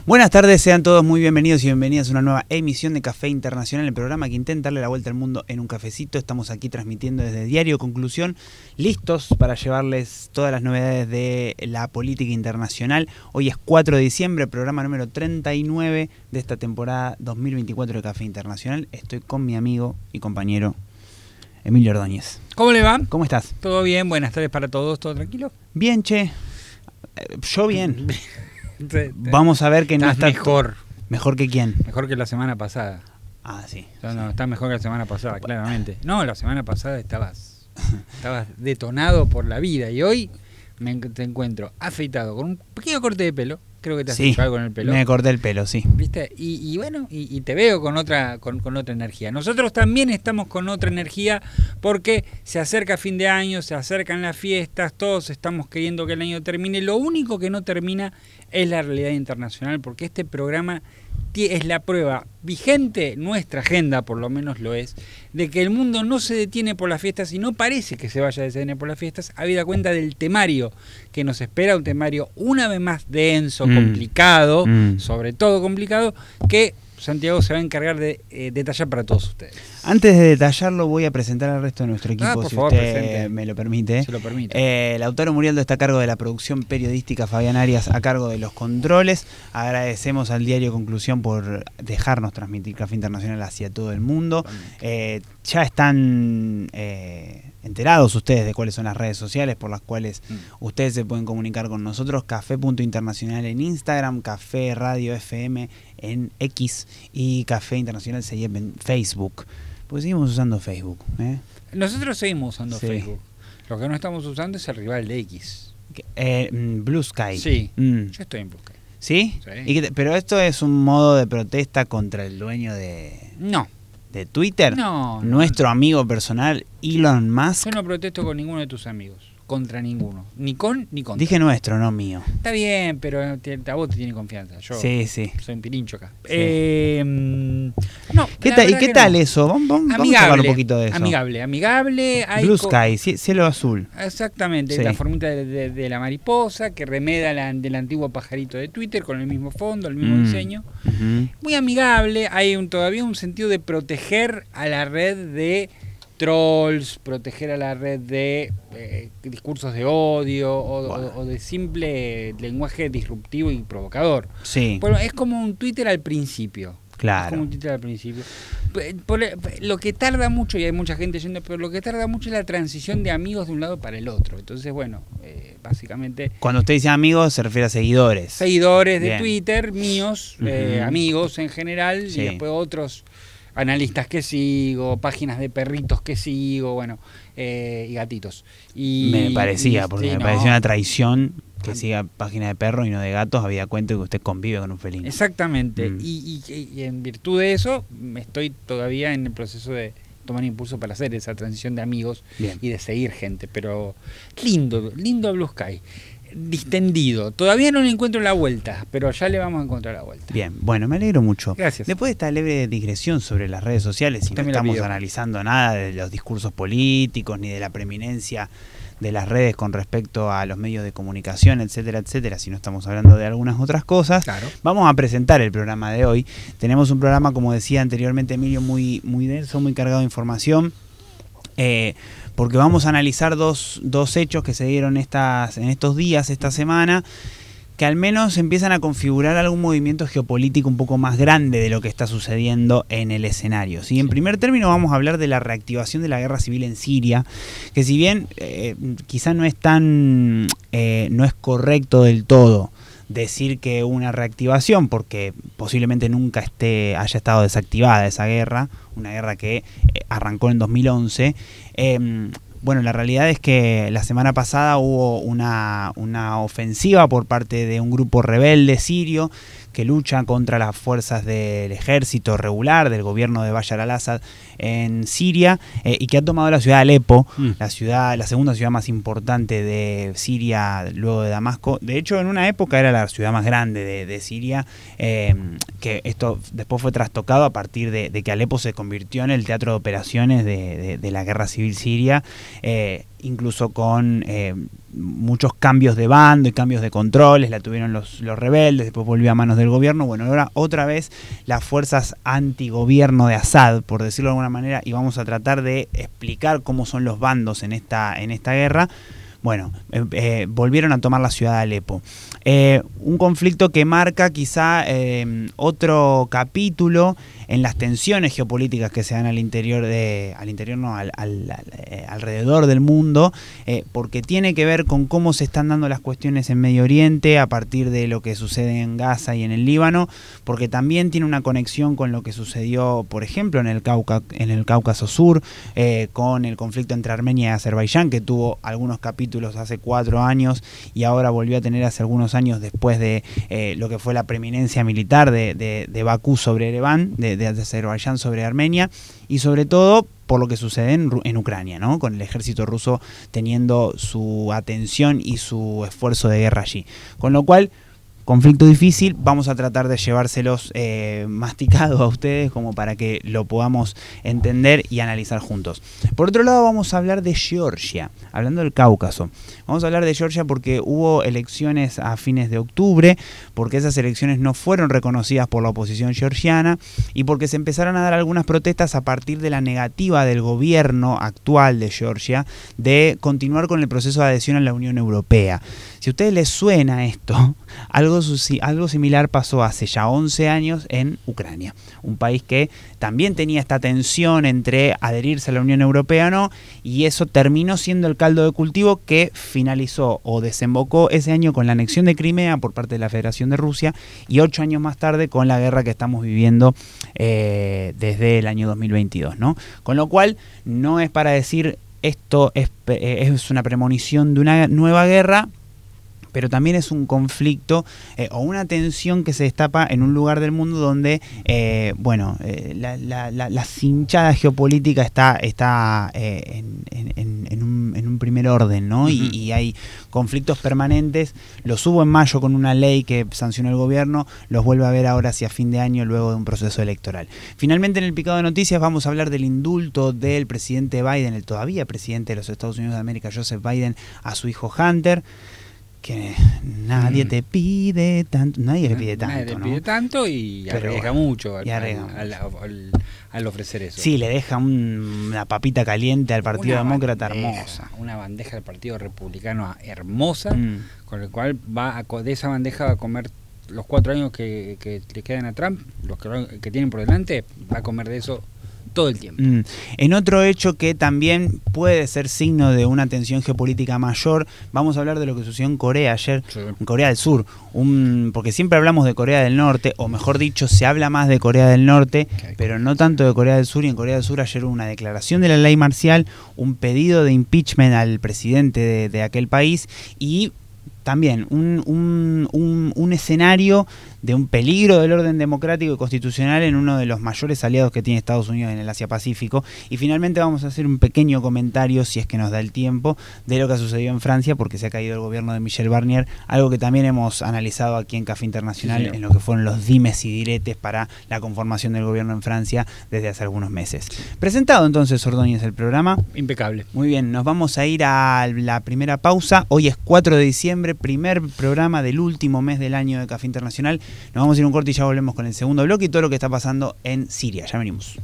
Buenas tardes, sean todos muy bienvenidos y bienvenidas a una nueva emisión de Café Internacional, el programa que intenta darle la vuelta al mundo en un cafecito. Estamos aquí transmitiendo desde Diario Conclusión, listos para llevarles todas las novedades de la política internacional. Hoy es 4 de diciembre, programa número 39 de esta temporada 2024 de Café Internacional. Estoy con mi amigo y compañero Emilio Ordóñez. ¿Cómo le va? ¿Cómo estás? ¿Todo bien? Buenas tardes para todos. ¿Todo tranquilo? Bien, che. Yo bien. Vamos a ver que no está mejor. ¿Mejor que quién? Mejor que la semana pasada. Ah, sí. No, está mejor que la semana pasada, claramente. No, la semana pasada estabas detonado por la vida y hoy te encuentro afeitado con un pequeño corte de pelo. Creo que te has hecho algo en el pelo. Me corté el pelo, sí. ¿Viste? Y bueno, y te veo con otra energía. Nosotros también estamos con otra energía porque se acerca fin de año, se acercan las fiestas, todos estamos queriendo que el año termine. Lo único que no termina es la realidad internacional, porque este programa es la prueba vigente, nuestra agenda por lo menos lo es, de que el mundo no se detiene por las fiestas y no parece que se vaya a detener por las fiestas, habida cuenta del temario que nos espera, un temario una vez más denso, complicado, sobre todo complicado, que Santiago se va a encargar de detallar para todos ustedes. Antes de detallarlo voy a presentar al resto de nuestro equipo, por si favor, usted presente. me lo permite. Se lo permite. Lautaro Murialdo está a cargo de la producción periodística, Fabián Arias a cargo de los controles. Agradecemos al Diario Conclusión por dejarnos transmitir Café Internacional hacia todo el mundo. Ya están enterados ustedes de cuáles son las redes sociales por las cuales ustedes se pueden comunicar con nosotros. Café.internacional en Instagram, Café Radio FM en X y Café Internacional CIEP en Facebook. Porque seguimos usando Facebook. Nosotros seguimos usando Sí. Facebook. Lo que no estamos usando es el rival de X. Blue Sky. Sí, yo estoy en Blue Sky. ¿Sí? Sí. Pero esto es un modo de protesta contra el dueño de Twitter. No. Nuestro amigo personal, Elon Musk. Yo no protesto con ninguno de tus amigos. Contra ninguno. Ni con ni contra. Dije nuestro, no mío. Está bien, pero a vos te tiene confianza. Yo Sí. soy un pirincho acá. Sí. No, ¿Y qué tal eso? Vamos a hablar un poquito de eso. Amigable. Hay Blue Sky, cielo azul. Exactamente, Sí. la formita de la mariposa que remeda del antiguo pajarito de Twitter con el mismo fondo, el mismo diseño. Muy amigable, hay todavía un sentido de proteger a la red de trolls, proteger a la red de discursos de odio o de simple lenguaje disruptivo y provocador. Sí. Bueno, es como un Twitter al principio. Claro. Es como un Twitter al principio. Lo que tarda mucho, y hay mucha gente yendo, pero lo que tarda mucho es la transición de amigos de un lado para el otro. Entonces, bueno, básicamente... Cuando usted dice amigos, se refiere a seguidores. Seguidores de Bien. Twitter, míos, amigos en general, Sí. y después otros analistas que sigo, páginas de perritos que sigo, bueno, y gatitos. Me parecía, porque sí, me parecía una traición que siga página de perros y no de gatos, había cuenta que usted convive con un felino. Exactamente, y en virtud de eso, estoy todavía en el proceso de tomar impulso para hacer esa transición de amigos. Bien. Y de seguir gente, pero lindo Blue Sky, distendido. Todavía no le encuentro la vuelta, pero ya le vamos a encontrar la vuelta. Bien, bueno, me alegro mucho. Gracias. Después de esta leve digresión sobre las redes sociales, y no Usted me la estamos pidió. analizando nada de los discursos políticos, ni de la preeminencia de las redes con respecto a los medios de comunicación, etcétera, etcétera, si no estamos hablando de algunas otras cosas, Claro. vamos a presentar el programa de hoy. Tenemos un programa, como decía anteriormente Emilio, muy denso, muy cargado de información, porque vamos a analizar dos hechos que se dieron en estos días, esta semana, que al menos empiezan a configurar algún movimiento geopolítico un poco más grande de lo que está sucediendo en el escenario. ¿Sí? En primer término vamos a hablar de la reactivación de la guerra civil en Siria, que si bien quizá no es correcto del todo decir que una reactivación, porque posiblemente nunca haya estado desactivada esa guerra, una guerra que arrancó en 2011. Bueno, la realidad es que la semana pasada hubo una ofensiva por parte de un grupo rebelde sirio que lucha contra las fuerzas del ejército regular, del gobierno de Bashar al-Assad en Siria, y que ha tomado la ciudad de Alepo, la segunda ciudad más importante de Siria luego de Damasco. De hecho, en una época era la ciudad más grande de Siria, que esto después fue trastocado a partir de que Alepo se convirtió en el teatro de operaciones de la guerra civil siria, incluso con muchos cambios de bando y cambios de controles, la tuvieron los rebeldes, después volvió a manos del gobierno. Bueno, ahora otra vez las fuerzas antigobierno de Assad, por decirlo de alguna manera, y vamos a tratar de explicar cómo son los bandos en esta guerra. Bueno, volvieron a tomar la ciudad de Alepo. Un conflicto que marca quizá otro capítulo en las tensiones geopolíticas que se dan alrededor del mundo, porque tiene que ver con cómo se están dando las cuestiones en Medio Oriente a partir de lo que sucede en Gaza y en el Líbano, porque también tiene una conexión con lo que sucedió, por ejemplo, en el Cáucaso Sur, con el conflicto entre Armenia y Azerbaiyán, que tuvo algunos capítulos hace 4 años y ahora volvió a tener hace algunos años después de lo que fue la preeminencia militar de Bakú sobre Ereván, de Azerbaiyán sobre Armenia, y sobre todo por lo que sucede en Ucrania, ¿no? Con el ejército ruso teniendo su atención y su esfuerzo de guerra allí. Con lo cual, conflicto difícil, vamos a tratar de llevárselos masticados a ustedes como para que lo podamos entender y analizar juntos. Por otro lado, vamos a hablar de Georgia, hablando del Cáucaso. Vamos a hablar de Georgia porque hubo elecciones a fines de octubre, porque esas elecciones no fueron reconocidas por la oposición georgiana y porque se empezaron a dar algunas protestas a partir de la negativa del gobierno actual de Georgia de continuar con el proceso de adhesión a la Unión Europea. Si a ustedes les suena esto, algo similar pasó hace ya 11 años en Ucrania, un país que también tenía esta tensión entre adherirse a la Unión Europea o no, y eso terminó siendo el caldo de cultivo que finalizó o desembocó ese año con la anexión de Crimea por parte de la Federación de Rusia y 8 años más tarde con la guerra que estamos viviendo desde el año 2022, ¿no? Con lo cual, no es para decir esto es una premonición de una nueva guerra, pero también es un conflicto o una tensión que se destapa en un lugar del mundo donde, la cinchada geopolítica está en un primer orden, ¿no? Y hay conflictos permanentes. Los hubo en mayo con una ley que sancionó el gobierno, los vuelve a ver ahora hacia fin de año luego de un proceso electoral. Finalmente, en el picado de noticias vamos a hablar del indulto del presidente Biden, el todavía presidente de los Estados Unidos de América, Joseph Biden, a su hijo Hunter, que nadie te pide tanto, nadie le pide tanto, nadie le pide tanto y arriesga mucho al ofrecer eso. Sí, le deja una papita caliente al Partido Demócrata hermosa. Una bandeja del Partido Republicano hermosa, con el cual de esa bandeja va a comer los 4 años que le quedan a Trump, los que tienen por delante, va a comer de eso todo el tiempo. En otro hecho que también puede ser signo de una tensión geopolítica mayor, vamos a hablar de lo que sucedió en Corea ayer, en Corea del Sur, porque siempre hablamos de Corea del Norte, o mejor dicho, se habla más de Corea del Norte, pero no tanto de Corea del Sur, y en Corea del Sur ayer hubo una declaración de la ley marcial, un pedido de impeachment al presidente de aquel país, y también un escenario de un peligro del orden democrático y constitucional en uno de los mayores aliados que tiene Estados Unidos en el Asia-Pacífico. Y finalmente vamos a hacer un pequeño comentario, si es que nos da el tiempo, de lo que ha sucedido en Francia, porque se ha caído el gobierno de Michel Barnier, algo que también hemos analizado aquí en Café Internacional, en lo que fueron los dimes y diretes para la conformación del gobierno en Francia desde hace algunos meses. Presentado entonces, Ordóñez, el programa. Impecable. Muy bien, nos vamos a ir a la primera pausa. Hoy es 4 de diciembre, primer programa del último mes del año de Café Internacional. Nos vamos a ir un corte y ya volvemos con el segundo bloque y todo lo que está pasando en Siria. Ya venimos.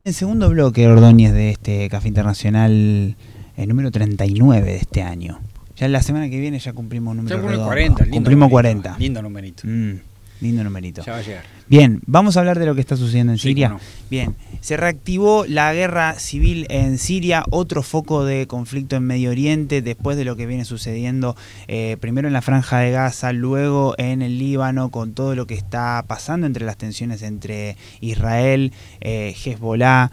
El segundo bloque, Ordóñez, de este Café Internacional, el número 39 de este año. Ya la semana que viene ya cumplimos un número redondo. 40, cumplimos 40. Lindo numerito. Lindo numerito. Ya va a llegar. Bien, vamos a hablar de lo que está sucediendo en Sí, Siria. cómo no. Bien, se reactivó la guerra civil en Siria, otro foco de conflicto en Medio Oriente, después de lo que viene sucediendo primero en la Franja de Gaza, luego en el Líbano, con todo lo que está pasando entre las tensiones entre Israel, Hezbollah,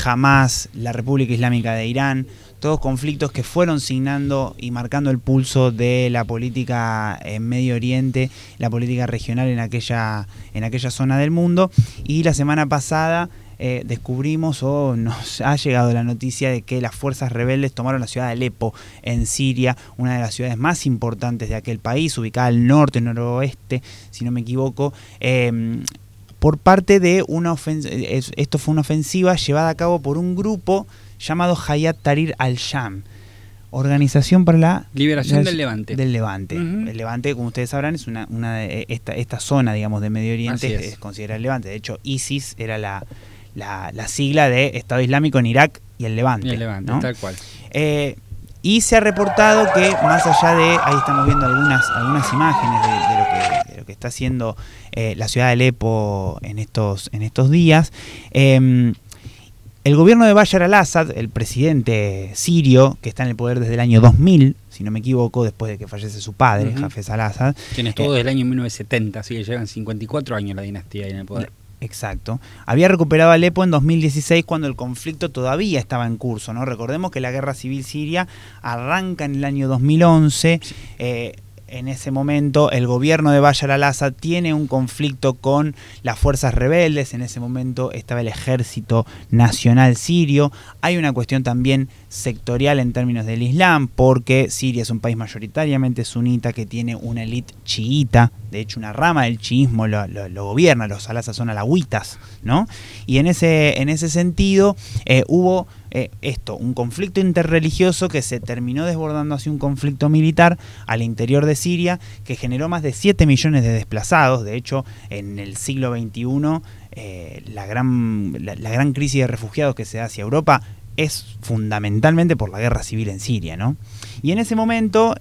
Hamas, la República Islámica de Irán. Todos conflictos que fueron signando y marcando el pulso de la política en Medio Oriente, la política regional en aquella zona del mundo. Y la semana pasada descubrimos o nos ha llegado la noticia de que las fuerzas rebeldes tomaron la ciudad de Alepo en Siria, una de las ciudades más importantes de aquel país, ubicada al norte, noroeste, si no me equivoco, por parte de una ofensiva. Esto fue una ofensiva llevada a cabo por un grupo llamado Hayat Tahrir al-Sham, Organización para la Liberación del Levante. Del Levante. El Levante, como ustedes sabrán, es esta zona, digamos, de Medio Oriente, es considerada el Levante. De hecho, ISIS era la sigla de Estado Islámico en Irak y el Levante. Y el Levante, ¿no? Tal cual. Y se ha reportado que más allá de, ahí estamos viendo algunas imágenes de lo que está haciendo la ciudad de Alepo en estos días. El gobierno de Bashar al-Assad, el presidente sirio, que está en el poder desde el año 2000, si no me equivoco, después de que fallece su padre, Hafez al-Assad. Quien estuvo desde el año 1970, así que llevan 54 años la dinastía ahí en el poder. Exacto. Había recuperado Alepo en 2016 cuando el conflicto todavía estaba en curso, ¿no? Recordemos que la guerra civil siria arranca en el año 2011. Sí. En ese momento el gobierno de Bashar al-Assad tiene un conflicto con las fuerzas rebeldes. En ese momento estaba el ejército nacional sirio. Hay una cuestión también sectorial en términos del Islam, porque Siria es un país mayoritariamente sunita que tiene una élite chiita. De hecho, una rama del chiismo lo gobierna. Los al-Assad son alawitas, ¿no? Y en ese sentido hubo un conflicto interreligioso que se terminó desbordando hacia un conflicto militar al interior de Siria, que generó más de 7 millones de desplazados. De hecho, en el siglo XXI, la gran crisis de refugiados que se da hacia Europa es fundamentalmente por la guerra civil en Siria, ¿no? Y en ese momento,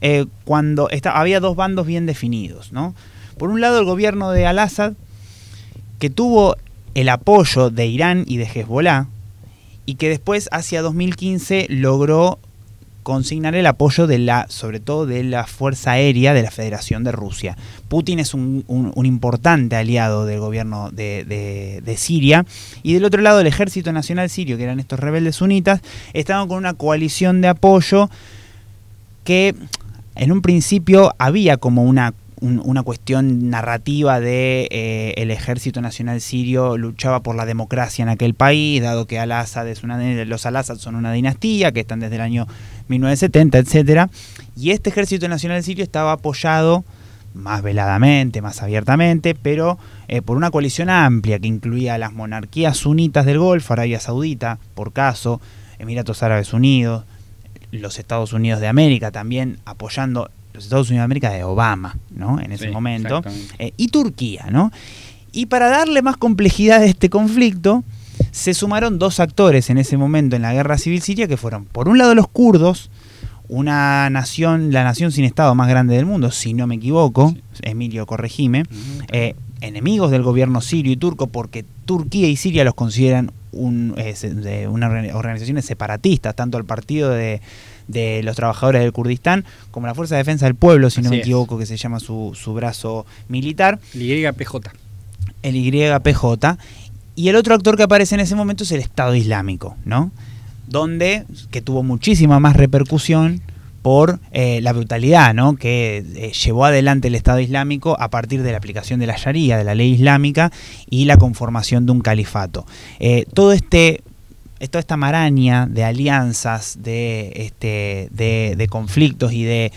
había dos bandos bien definidos, ¿no? Por un lado, el gobierno de al-Assad, que tuvo el apoyo de Irán y de Hezbollah, y que después, hacia 2015, logró consignar el apoyo sobre todo de la Fuerza Aérea de la Federación de Rusia. Putin es un importante aliado del gobierno de Siria, y del otro lado el Ejército Nacional Sirio, que eran estos rebeldes sunitas, estaban con una coalición de apoyo que en un principio había como una cuestión narrativa de el Ejército Nacional Sirio luchaba por la democracia en aquel país, dado que al-Assad los al-Assad son una dinastía que están desde el año 1970, etcétera. Y este Ejército Nacional Sirio estaba apoyado más veladamente, más abiertamente, pero por una coalición amplia que incluía a las monarquías sunitas del Golfo, Arabia Saudita, por caso, Emiratos Árabes Unidos, los Estados Unidos de América también apoyando los Estados Unidos de América de Obama, ¿no? En ese momento, y Turquía, ¿no? Y para darle más complejidad a este conflicto, se sumaron dos actores en ese momento en la guerra civil siria, que fueron, por un lado, los kurdos, la nación sin Estado más grande del mundo, si no me equivoco, Emilio, corregime, enemigos del gobierno sirio y turco, porque Turquía y Siria los consideran unas organizaciones separatistas, tanto el partido de los trabajadores del Kurdistán como la Fuerza de Defensa del Pueblo, si no me equivoco, que se llama su brazo militar. El YPJ. El YPJ. Y el otro actor que aparece en ese momento es el Estado Islámico, ¿no? Que tuvo muchísima más repercusión por la brutalidad, ¿no? Que llevó adelante el Estado Islámico a partir de la aplicación de la Sharia, de la ley islámica, y la conformación de un califato. Toda esta maraña de alianzas, de conflictos y de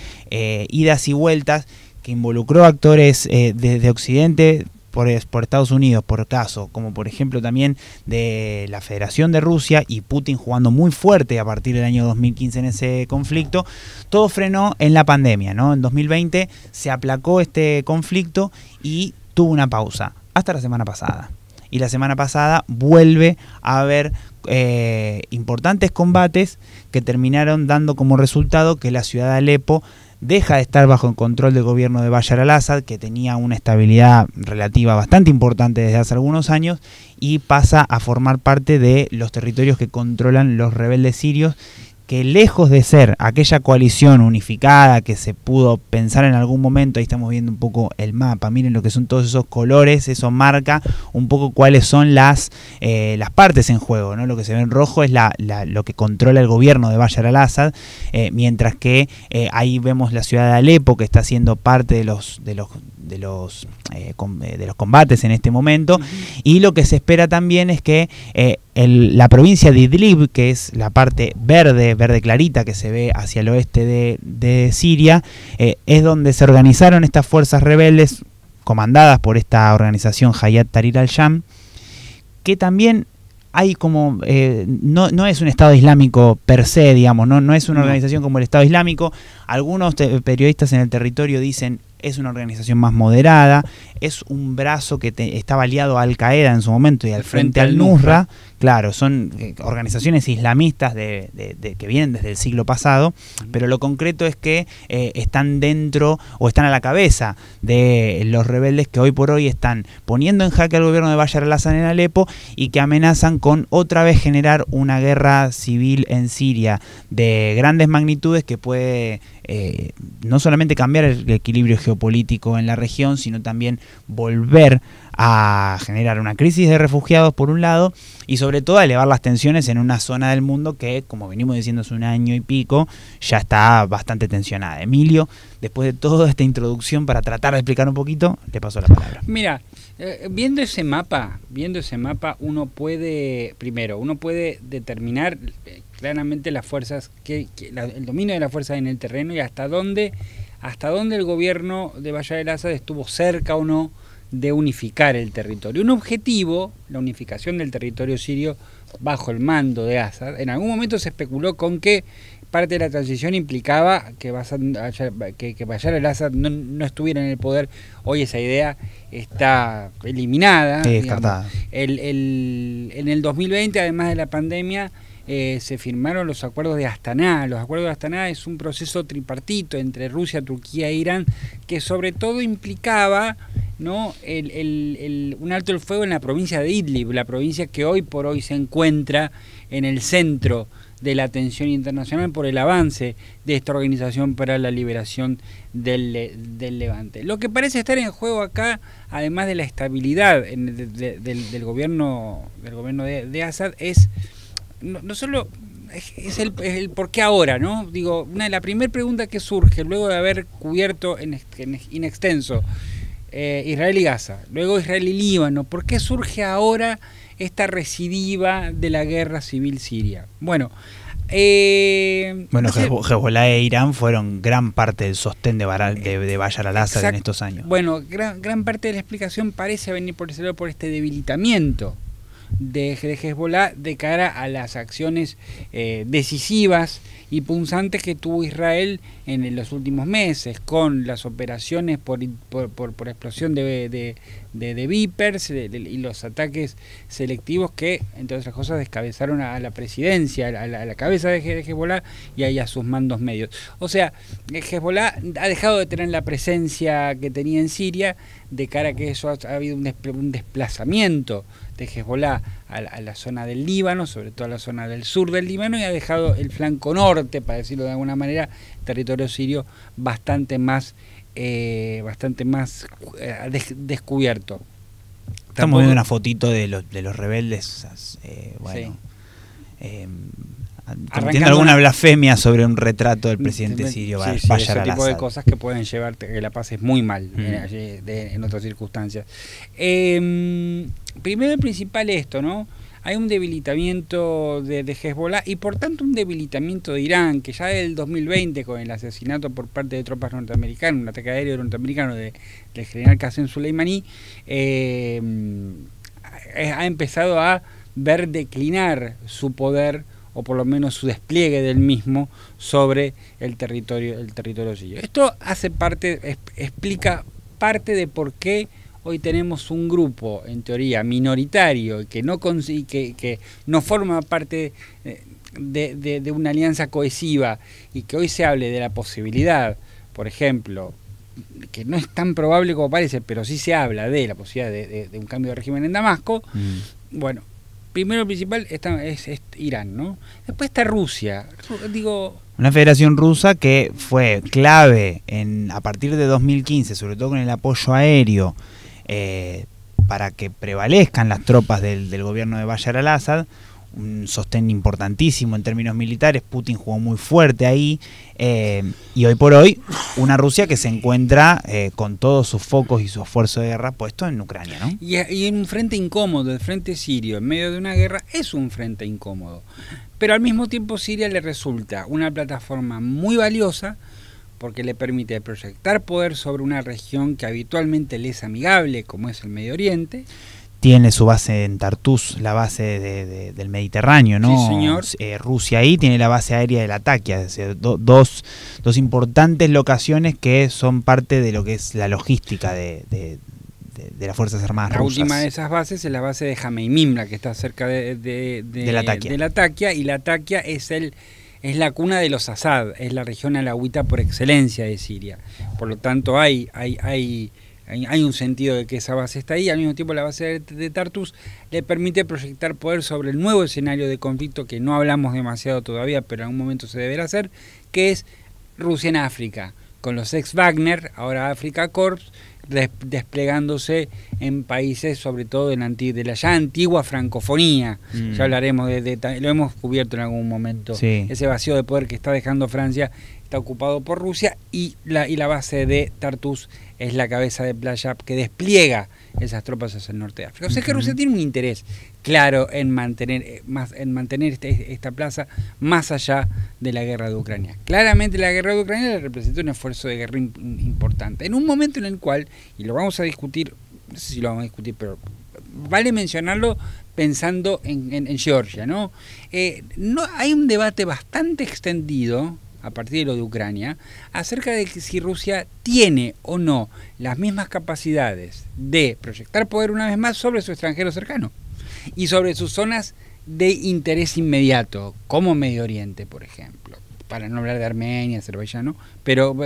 idas y vueltas que involucró actores desde Occidente, por Estados Unidos, por caso, como por ejemplo también de la Federación de Rusia, y Putin jugando muy fuerte a partir del año 2015 en ese conflicto, todo frenó en la pandemia, ¿no? En 2020 se aplacó este conflicto y tuvo una pausa hasta la semana pasada. Y la semana pasada vuelve a haber importantes combates que terminaron dando como resultado que la ciudad de Alepo deja de estar bajo el control del gobierno de Bashar al-Assad, que tenía una estabilidad relativa bastante importante desde hace algunos años, y pasa a formar parte de los territorios que controlan los rebeldes sirios, que lejos de ser aquella coalición unificada que se pudo pensar en algún momento, ahí estamos viendo un poco el mapa, miren lo que son todos esos colores, eso marca un poco cuáles son las partes en juego, ¿no? Lo que se ve en rojo es lo que controla el gobierno de Bashar al-Assad, mientras que ahí vemos la ciudad de Alepo, que está siendo parte de los combates en este momento, y lo que se espera también es que la provincia de Idlib, que es la parte verde clarita que se ve hacia el oeste de Siria, es donde se organizaron estas fuerzas rebeldes comandadas por esta organización Hayat Tahrir al-Sham, que también hay como, no es un Estado Islámico per se, digamos, no es una organización como el Estado Islámico. Algunos periodistas en el territorio dicen es una organización más moderada, es un brazo que estaba aliado a Al-Qaeda en su momento y al Frente al-Nusra. Claro, son organizaciones islamistas que vienen desde el siglo pasado, pero lo concreto es que están dentro o están a la cabeza de los rebeldes que hoy por hoy están poniendo en jaque al gobierno de Bashar al-Assad en Alepo y que amenazan con otra vez generar una guerra civil en Siria de grandes magnitudes que puede no solamente cambiar el equilibrio geopolítico en la región, sino también volver a generar una crisis de refugiados por un lado y sobre todo a elevar las tensiones en una zona del mundo que, como venimos diciendo hace un año y pico, ya está bastante tensionada. Emilio, después de toda esta introducción para tratar de explicar un poquito, te paso la palabra. Mira, viendo ese mapa, uno puede determinar claramente las fuerzas, el dominio de las fuerzas en el terreno y hasta dónde el gobierno de Bashar al-Assad estuvo cerca o no de unificar el territorio. Un objetivo, la unificación del territorio sirio bajo el mando de Assad. En algún momento se especuló con que parte de la transición implicaba que Bashar al-Assad no estuviera en el poder. Hoy esa idea está eliminada. Sí, descartada. En el 2020, además de la pandemia, se firmaron los acuerdos de Astaná. Los acuerdos de Astaná es un proceso tripartito entre Rusia, Turquía e Irán que sobre todo implicaba, ¿no?, un alto el fuego en la provincia de Idlib, la provincia que hoy por hoy se encuentra en el centro de la atención internacional por el avance de esta organización para la liberación del Levante. Lo que parece estar en juego acá, además de la estabilidad del gobierno de Assad, es no solo es el por qué ahora, ¿no? Digo, la primera pregunta que surge luego de haber cubierto in extenso Israel y Gaza, luego Israel y Líbano, ¿por qué surge ahora esta recidiva de la guerra civil siria? Bueno, Hezbollah e Irán fueron gran parte del sostén de Bashar al-Assad en estos años. Bueno, gran parte de la explicación parece venir por este debilitamiento de Hezbollah de cara a las acciones decisivas y punzantes que tuvo Israel en los últimos meses, con las operaciones por explosión de Vipers y los ataques selectivos que, entre otras cosas, descabezaron a la presidencia, a la cabeza de Hezbollah y a sus mandos medios. O sea, Hezbollah ha dejado de tener la presencia que tenía en Siria de cara a que eso ha habido un desplazamiento de Hezbollah a la zona del Líbano, sobre todo a la zona del sur del Líbano, y ha dejado el flanco norte, para decirlo de alguna manera, territorio sirio bastante más descubierto. Estamos viendo una fotito de los rebeldes, bueno, sí. cometiendo alguna blasfemia sobre un retrato del presidente sirio Bashar al-Assad. Ese tipo de cosas que pueden llevarte que la pases muy mal en otras circunstancias. Primero y principal esto, ¿no? Hay un debilitamiento de Hezbollah y por tanto un debilitamiento de Irán, que ya del 2020, con el asesinato por parte de tropas norteamericanas, un ataque aéreo norteamericano del general Qasem Soleimani, ha empezado a ver declinar su poder, o por lo menos su despliegue del mismo, sobre el territorio sirio. Esto explica parte de por qué hoy tenemos un grupo, en teoría, minoritario, que no forma parte de una alianza cohesiva y que hoy se hable de la posibilidad por ejemplo, que no es tan probable como parece, pero sí se habla de la posibilidad de un cambio de régimen en Damasco, bueno, primero principal es Irán, ¿no? Después está Rusia, digo... Una federación rusa que fue clave a partir de 2015, sobre todo con el apoyo aéreo, para que prevalezcan las tropas del gobierno de Bashar al-Assad, un sostén importantísimo en términos militares. Putin jugó muy fuerte ahí, y hoy por hoy una Rusia que se encuentra con todos sus focos y su esfuerzo de guerra puesto en Ucrania, ¿no? Y en un frente incómodo, el frente sirio, en medio de una guerra, es un frente incómodo. Pero al mismo tiempo Siria le resulta una plataforma muy valiosa porque le permite proyectar poder sobre una región que habitualmente le es amigable, como es el Medio Oriente. Tiene su base en Tartus, la base del Mediterráneo, ¿no? Sí, señor. Rusia ahí tiene la base aérea de Latakia, es decir, dos importantes locaciones que son parte de lo que es la logística de las Fuerzas Armadas rusas. La última de esas bases es la base de Jameimim, la que está cerca de Latakia, y Latakia es la cuna de los Assad, es la región alawita por excelencia de Siria. Por lo tanto, hay un sentido de que esa base está ahí. Al mismo tiempo, la base de Tartus le permite proyectar poder sobre el nuevo escenario de conflicto que no hablamos demasiado todavía, pero en algún momento se deberá hacer, que es Rusia en África, con los ex-Wagner, ahora Africa Corps, desplegándose en países, sobre todo de la ya antigua francofonía. Ya hablaremos lo hemos cubierto en algún momento. Sí. Ese vacío de poder que está dejando Francia está ocupado por Rusia, y la base de Tartus es la cabeza de playa que despliega esas tropas hacia el norte de África. O sea que Rusia tiene un interés claro en mantener esta plaza más allá de la guerra de Ucrania. Claramente la guerra de Ucrania le representa un esfuerzo de guerra importante, en un momento en el cual, y lo vamos a discutir, no sé si lo vamos a discutir, pero vale mencionarlo pensando en Georgia, ¿no? Hay un debate bastante extendido a partir de lo de Ucrania, acerca de que si Rusia tiene o no las mismas capacidades de proyectar poder una vez más sobre su extranjero cercano y sobre sus zonas de interés inmediato, como Medio Oriente, por ejemplo, para no hablar de Armenia, Azerbaiyán, ¿no? Pero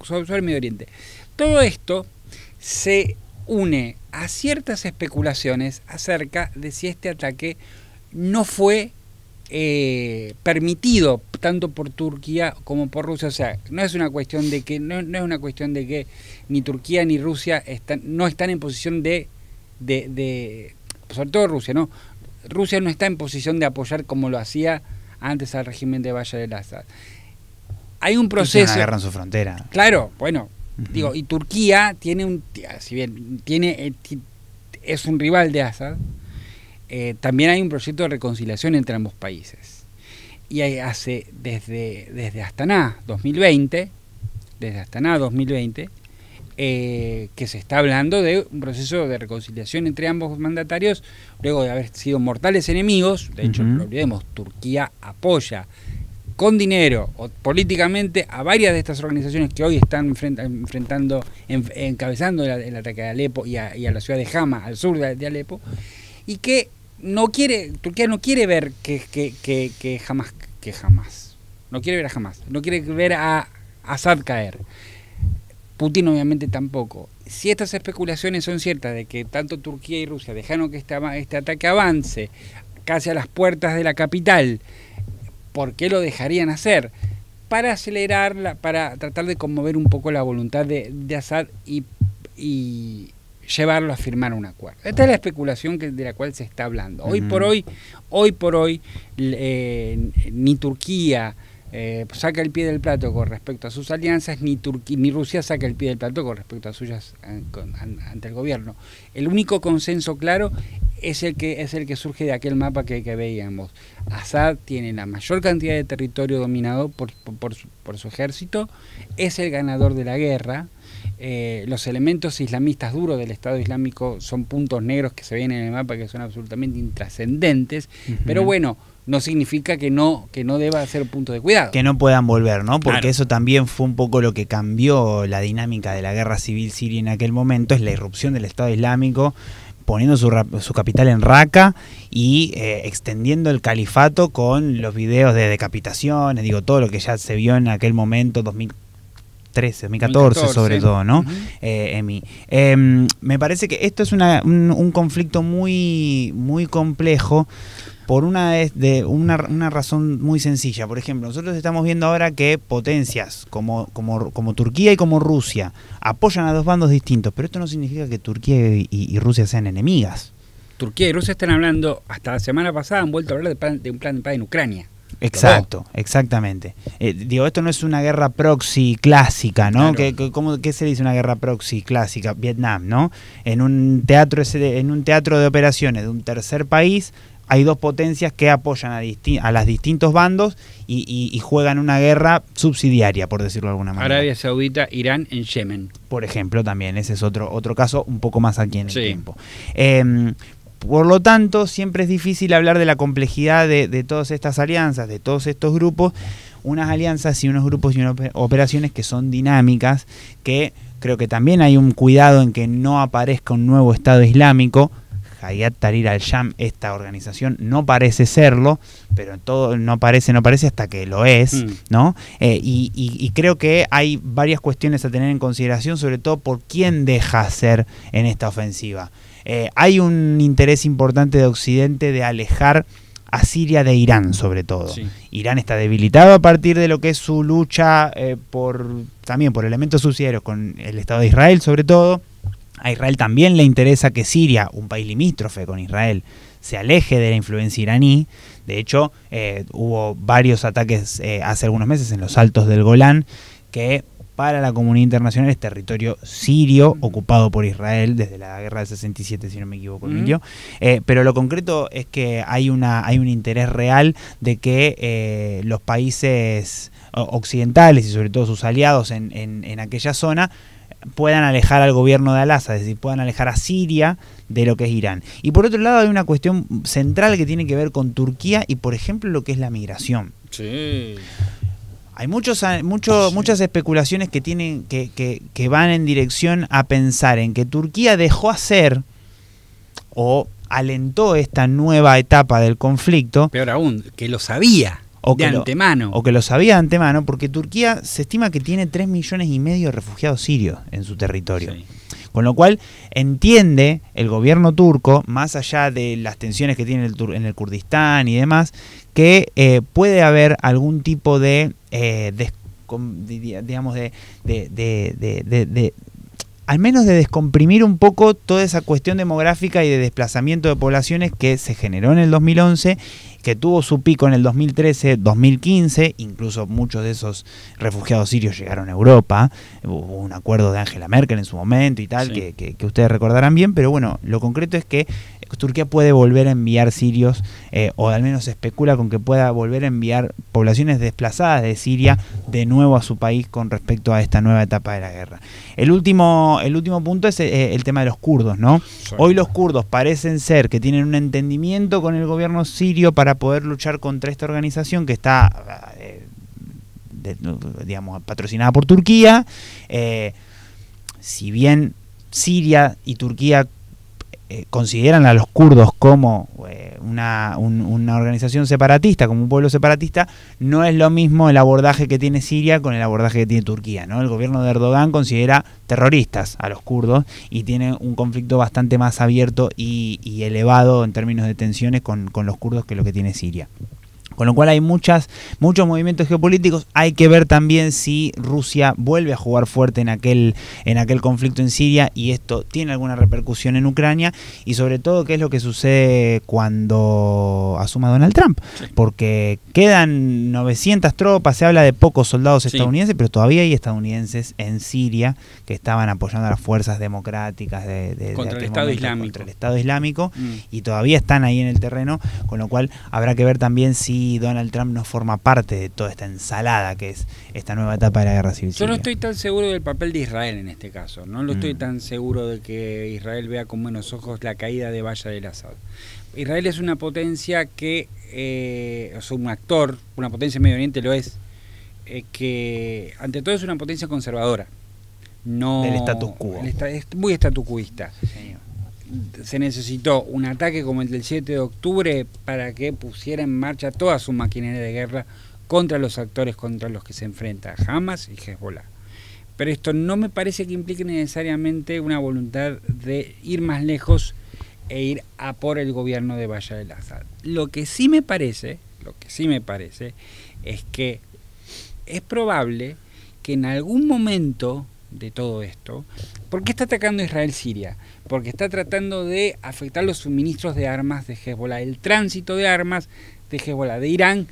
sobre Medio Oriente. Todo esto se une a ciertas especulaciones acerca de si este ataque no fue permitido tanto por Turquía como por Rusia. O sea, no es una cuestión de que ni Turquía ni Rusia no están en posición de sobre todo Rusia, ¿no? Rusia no está en posición de apoyar como lo hacía antes al régimen de Bashar al-Assad. Hay un proceso. Una guerra en su frontera. Claro, bueno, digo, y Turquía tiene si bien es un rival de Assad, también hay un proyecto de reconciliación entre ambos países. Y desde Astana 2020, que se está hablando de un proceso de reconciliación entre ambos mandatarios, luego de haber sido mortales enemigos. De hecho, no lo olvidemos, Turquía apoya con dinero o políticamente a varias de estas organizaciones que hoy están encabezando el ataque a Alepo y a la ciudad de Hama, al sur de Alepo, y que Turquía no quiere ver que Hamas, no quiere ver a Hamas, no quiere ver a Assad caer. Putin obviamente tampoco. Si estas especulaciones son ciertas de que tanto Turquía y Rusia dejaron que este ataque avance casi a las puertas de la capital, ¿por qué lo dejarían hacer? Para para tratar de conmover un poco la voluntad de Assad y llevarlo a firmar un acuerdo. Esta es la especulación de la cual se está hablando. Hoy por hoy, ni Turquía saca el pie del plato con respecto a sus alianzas, ni Rusia saca el pie del plato con respecto a suyas ante el gobierno. El único consenso claro es el que surge de aquel mapa que veíamos. Assad tiene la mayor cantidad de territorio dominado por su ejército, es el ganador de la guerra. Los elementos islamistas duros del Estado Islámico son puntos negros que se ven en el mapa, que son absolutamente intrascendentes, pero bueno, no significa que no deba ser un punto de cuidado. Que no puedan volver, ¿no? Porque claro, eso también fue un poco lo que cambió la dinámica de la guerra civil siria en aquel momento, es la irrupción del Estado Islámico, poniendo su capital en Raqqa y extendiendo el califato con los videos de decapitaciones, todo lo que ya se vio en aquel momento, 2013, 2014 sobre todo, ¿no? Emi. Me parece que esto es un conflicto muy complejo por una razón muy sencilla. Por ejemplo, nosotros estamos viendo ahora que potencias como Turquía y como Rusia apoyan a dos bandos distintos, pero esto no significa que Turquía y Rusia sean enemigas. Turquía y Rusia están hablando, hasta la semana pasada han vuelto a hablar de un plan de paz en Ucrania. Exacto, exactamente. Esto no es una guerra proxy clásica, ¿no? Claro. ¿Qué se dice una guerra proxy clásica? Vietnam, ¿no? En un teatro de operaciones de un tercer país hay dos potencias que apoyan a los distintos bandos y juegan una guerra subsidiaria, por decirlo de alguna manera. Arabia Saudita, Irán en Yemen. Por ejemplo, también, ese es otro caso un poco más aquí en el tiempo. Por lo tanto, siempre es difícil hablar de la complejidad de todas estas alianzas, de todos estos grupos, unas alianzas y unos grupos y unas operaciones que son dinámicas, que creo que también hay un cuidado en que no aparezca un nuevo Estado Islámico. Hayat Tahrir al-Sham, esta organización, no parece serlo, pero todo no parece hasta que lo es, ¿no? Y creo que hay varias cuestiones a tener en consideración, sobre todo por quién deja hacer en esta ofensiva. Hay un interés importante de Occidente de alejar a Siria de Irán, sobre todo. Sí. Irán está debilitado a partir de lo que es su lucha también por elementos subsidiarios con el Estado de Israel, sobre todo. A Israel también le interesa que Siria, un país limítrofe con Israel, se aleje de la influencia iraní. De hecho, hubo varios ataques hace algunos meses en los altos del Golán, que para la comunidad internacional es territorio sirio ocupado por Israel desde la guerra del 67, si no me equivoco, Emilio. Pero lo concreto es que hay un interés real de que los países occidentales y sobre todo sus aliados en aquella zona puedan alejar al gobierno de Al-Assad, es decir, puedan alejar a Siria de lo que es Irán. Y por otro lado hay una cuestión central que tiene que ver con Turquía y, por ejemplo, lo que es la migración. Sí. Hay muchas especulaciones que van en dirección a pensar en que Turquía dejó hacer o alentó esta nueva etapa del conflicto. Peor aún, que lo sabía. O que lo sabía de antemano, porque Turquía se estima que tiene 3,5 millones de refugiados sirios en su territorio. Sí. Con lo cual entiende el gobierno turco, más allá de las tensiones que tiene en el Kurdistán y demás, que puede haber algún tipo de al menos de descomprimir un poco toda esa cuestión demográfica y de desplazamiento de poblaciones que se generó en el 2011, que tuvo su pico en el 2013, 2015, incluso muchos de esos refugiados sirios llegaron a Europa, hubo un acuerdo de Angela Merkel en su momento y tal, sí, que ustedes recordarán bien, pero bueno, lo concreto es que Turquía puede volver a enviar sirios, o al menos se especula con que pueda volver a enviar poblaciones desplazadas de Siria de nuevo a su país con respecto a esta nueva etapa de la guerra. El último punto es el tema de los kurdos, ¿no? Sí. Hoy los kurdos parecen ser que tienen un entendimiento con el gobierno sirio para poder luchar contra esta organización que está, patrocinada por Turquía. Si bien Siria y Turquía consideran a los kurdos como una organización separatista, como un pueblo separatista, no es lo mismo el abordaje que tiene Siria con el abordaje que tiene Turquía, ¿no? El gobierno de Erdogan considera terroristas a los kurdos y tiene un conflicto bastante más abierto y elevado en términos de tensiones con los kurdos que lo que tiene Siria. Con lo cual hay muchos movimientos geopolíticos. Hay que ver también si Rusia vuelve a jugar fuerte en aquel conflicto en Siria y esto tiene alguna repercusión en Ucrania, y sobre todo qué es lo que sucede cuando asuma Donald Trump, sí, porque quedan 900 tropas, se habla de pocos soldados estadounidenses, sí, pero todavía hay estadounidenses en Siria que estaban apoyando a las fuerzas democráticas contra el Estado Islámico. Contra el Estado Islámico, y todavía están ahí en el terreno, con lo cual habrá que ver también si Donald Trump no forma parte de toda esta ensalada que es esta nueva etapa de la guerra civil. Yo no estoy tan seguro del papel de Israel en este caso. No lo estoy tan seguro de que Israel vea con buenos ojos la caída de Bashar al-Assad. Israel es una potencia que, es un actor, una potencia en Medio Oriente lo es, que ante todo es una potencia conservadora. No, del status quo. Es muy statuquista. Sí. Se necesitó un ataque como el del 7 de octubre para que pusiera en marcha toda su maquinaria de guerra contra los actores contra los que se enfrenta Hamas y Hezbollah. pero esto no me parece que implique necesariamente una voluntad de ir más lejos e ir a por el gobierno de Bashar al-Assad. Lo que sí me parece es que es probable que en algún momento de todo esto, ¿por qué está atacando Israel Siria? Porque está tratando de afectar los suministros de armas de Hezbollah, el tránsito de armas de Hezbollah, de Irán,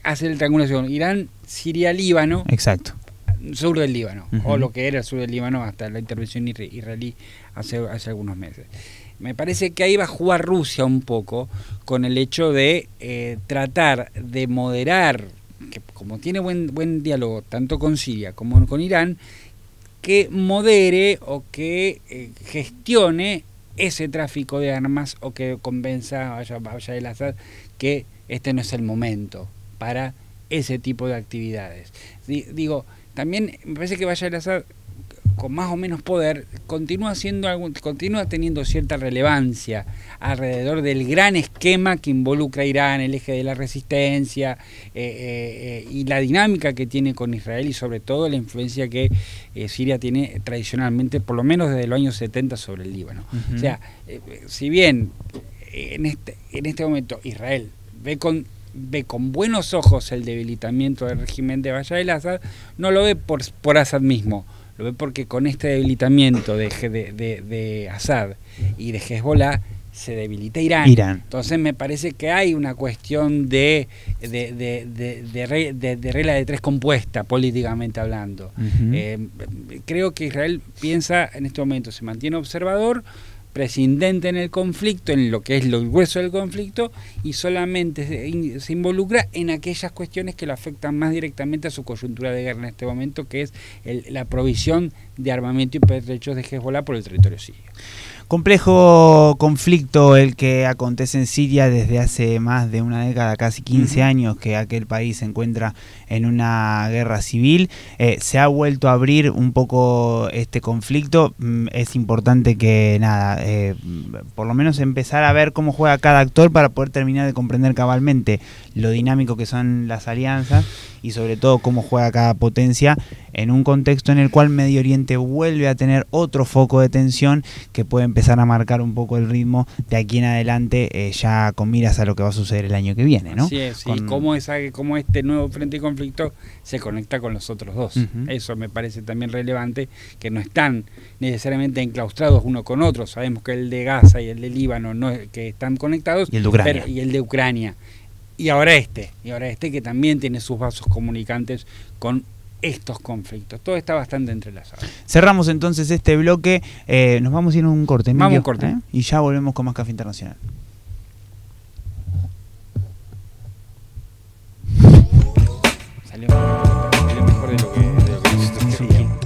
hacer la triangulación, Irán, Siria, Líbano. Exacto. Sur del Líbano, o lo que era el sur del Líbano hasta la intervención israelí hace algunos meses. Me parece que ahí va a jugar Rusia un poco con el hecho de tratar de moderar, que como tiene buen diálogo tanto con Siria como con Irán, que modere o que gestione ese tráfico de armas o que convenza a Bashar al-Assad que este no es el momento para ese tipo de actividades. Digo, también me parece que Bashar al-Assad, con más o menos poder, continúa teniendo cierta relevancia alrededor del gran esquema que involucra a Irán, el eje de la resistencia y la dinámica que tiene con Israel y sobre todo la influencia que Siria tiene tradicionalmente, por lo menos desde los años 70, sobre el Líbano. O sea, si bien en este momento Israel ve con buenos ojos el debilitamiento del régimen de Bashar al-Assad, no lo ve por Assad mismo, lo ve porque con este debilitamiento de Assad y de Hezbollah se debilita Irán. Entonces me parece que hay una cuestión de regla de tres compuesta, políticamente hablando. Creo que Israel piensa en este momento, se mantiene observador, prescindente en el conflicto, en lo que es el hueso del conflicto, y solamente se involucra en aquellas cuestiones que lo afectan más directamente a su coyuntura de guerra en este momento, que es la provisión de armamento y pertrechos de Hezbollah por el territorio sirio. Complejo conflicto el que acontece en Siria desde hace más de una década, casi 15 años que aquel país se encuentra en una guerra civil. Se ha vuelto a abrir un poco este conflicto. Es importante que por lo menos empezar a ver cómo juega cada actor para poder terminar de comprender cabalmente lo dinámico que son las alianzas y sobre todo cómo juega cada potencia en un contexto en el cual Medio Oriente vuelve a tener otro foco de tensión que puede empezar a marcar un poco el ritmo de aquí en adelante, ya con miras a lo que va a suceder el año que viene, ¿no? Así es, y cómo este nuevo frente de conflicto se conecta con los otros dos. Eso me parece también relevante, que no están necesariamente enclaustrados uno con otro. Sabemos que el de Gaza y el de Líbano que están conectados, y el de Ucrania. Y el de Ucrania. Y ahora este que también tiene sus vasos comunicantes con estos conflictos. Todo está bastante entrelazado. Cerramos entonces este bloque. Nos vamos a ir a un corte. Vamos a un corte. Y ya volvemos con más Café Internacional. Salió mejor de lo que nosotros queríamos.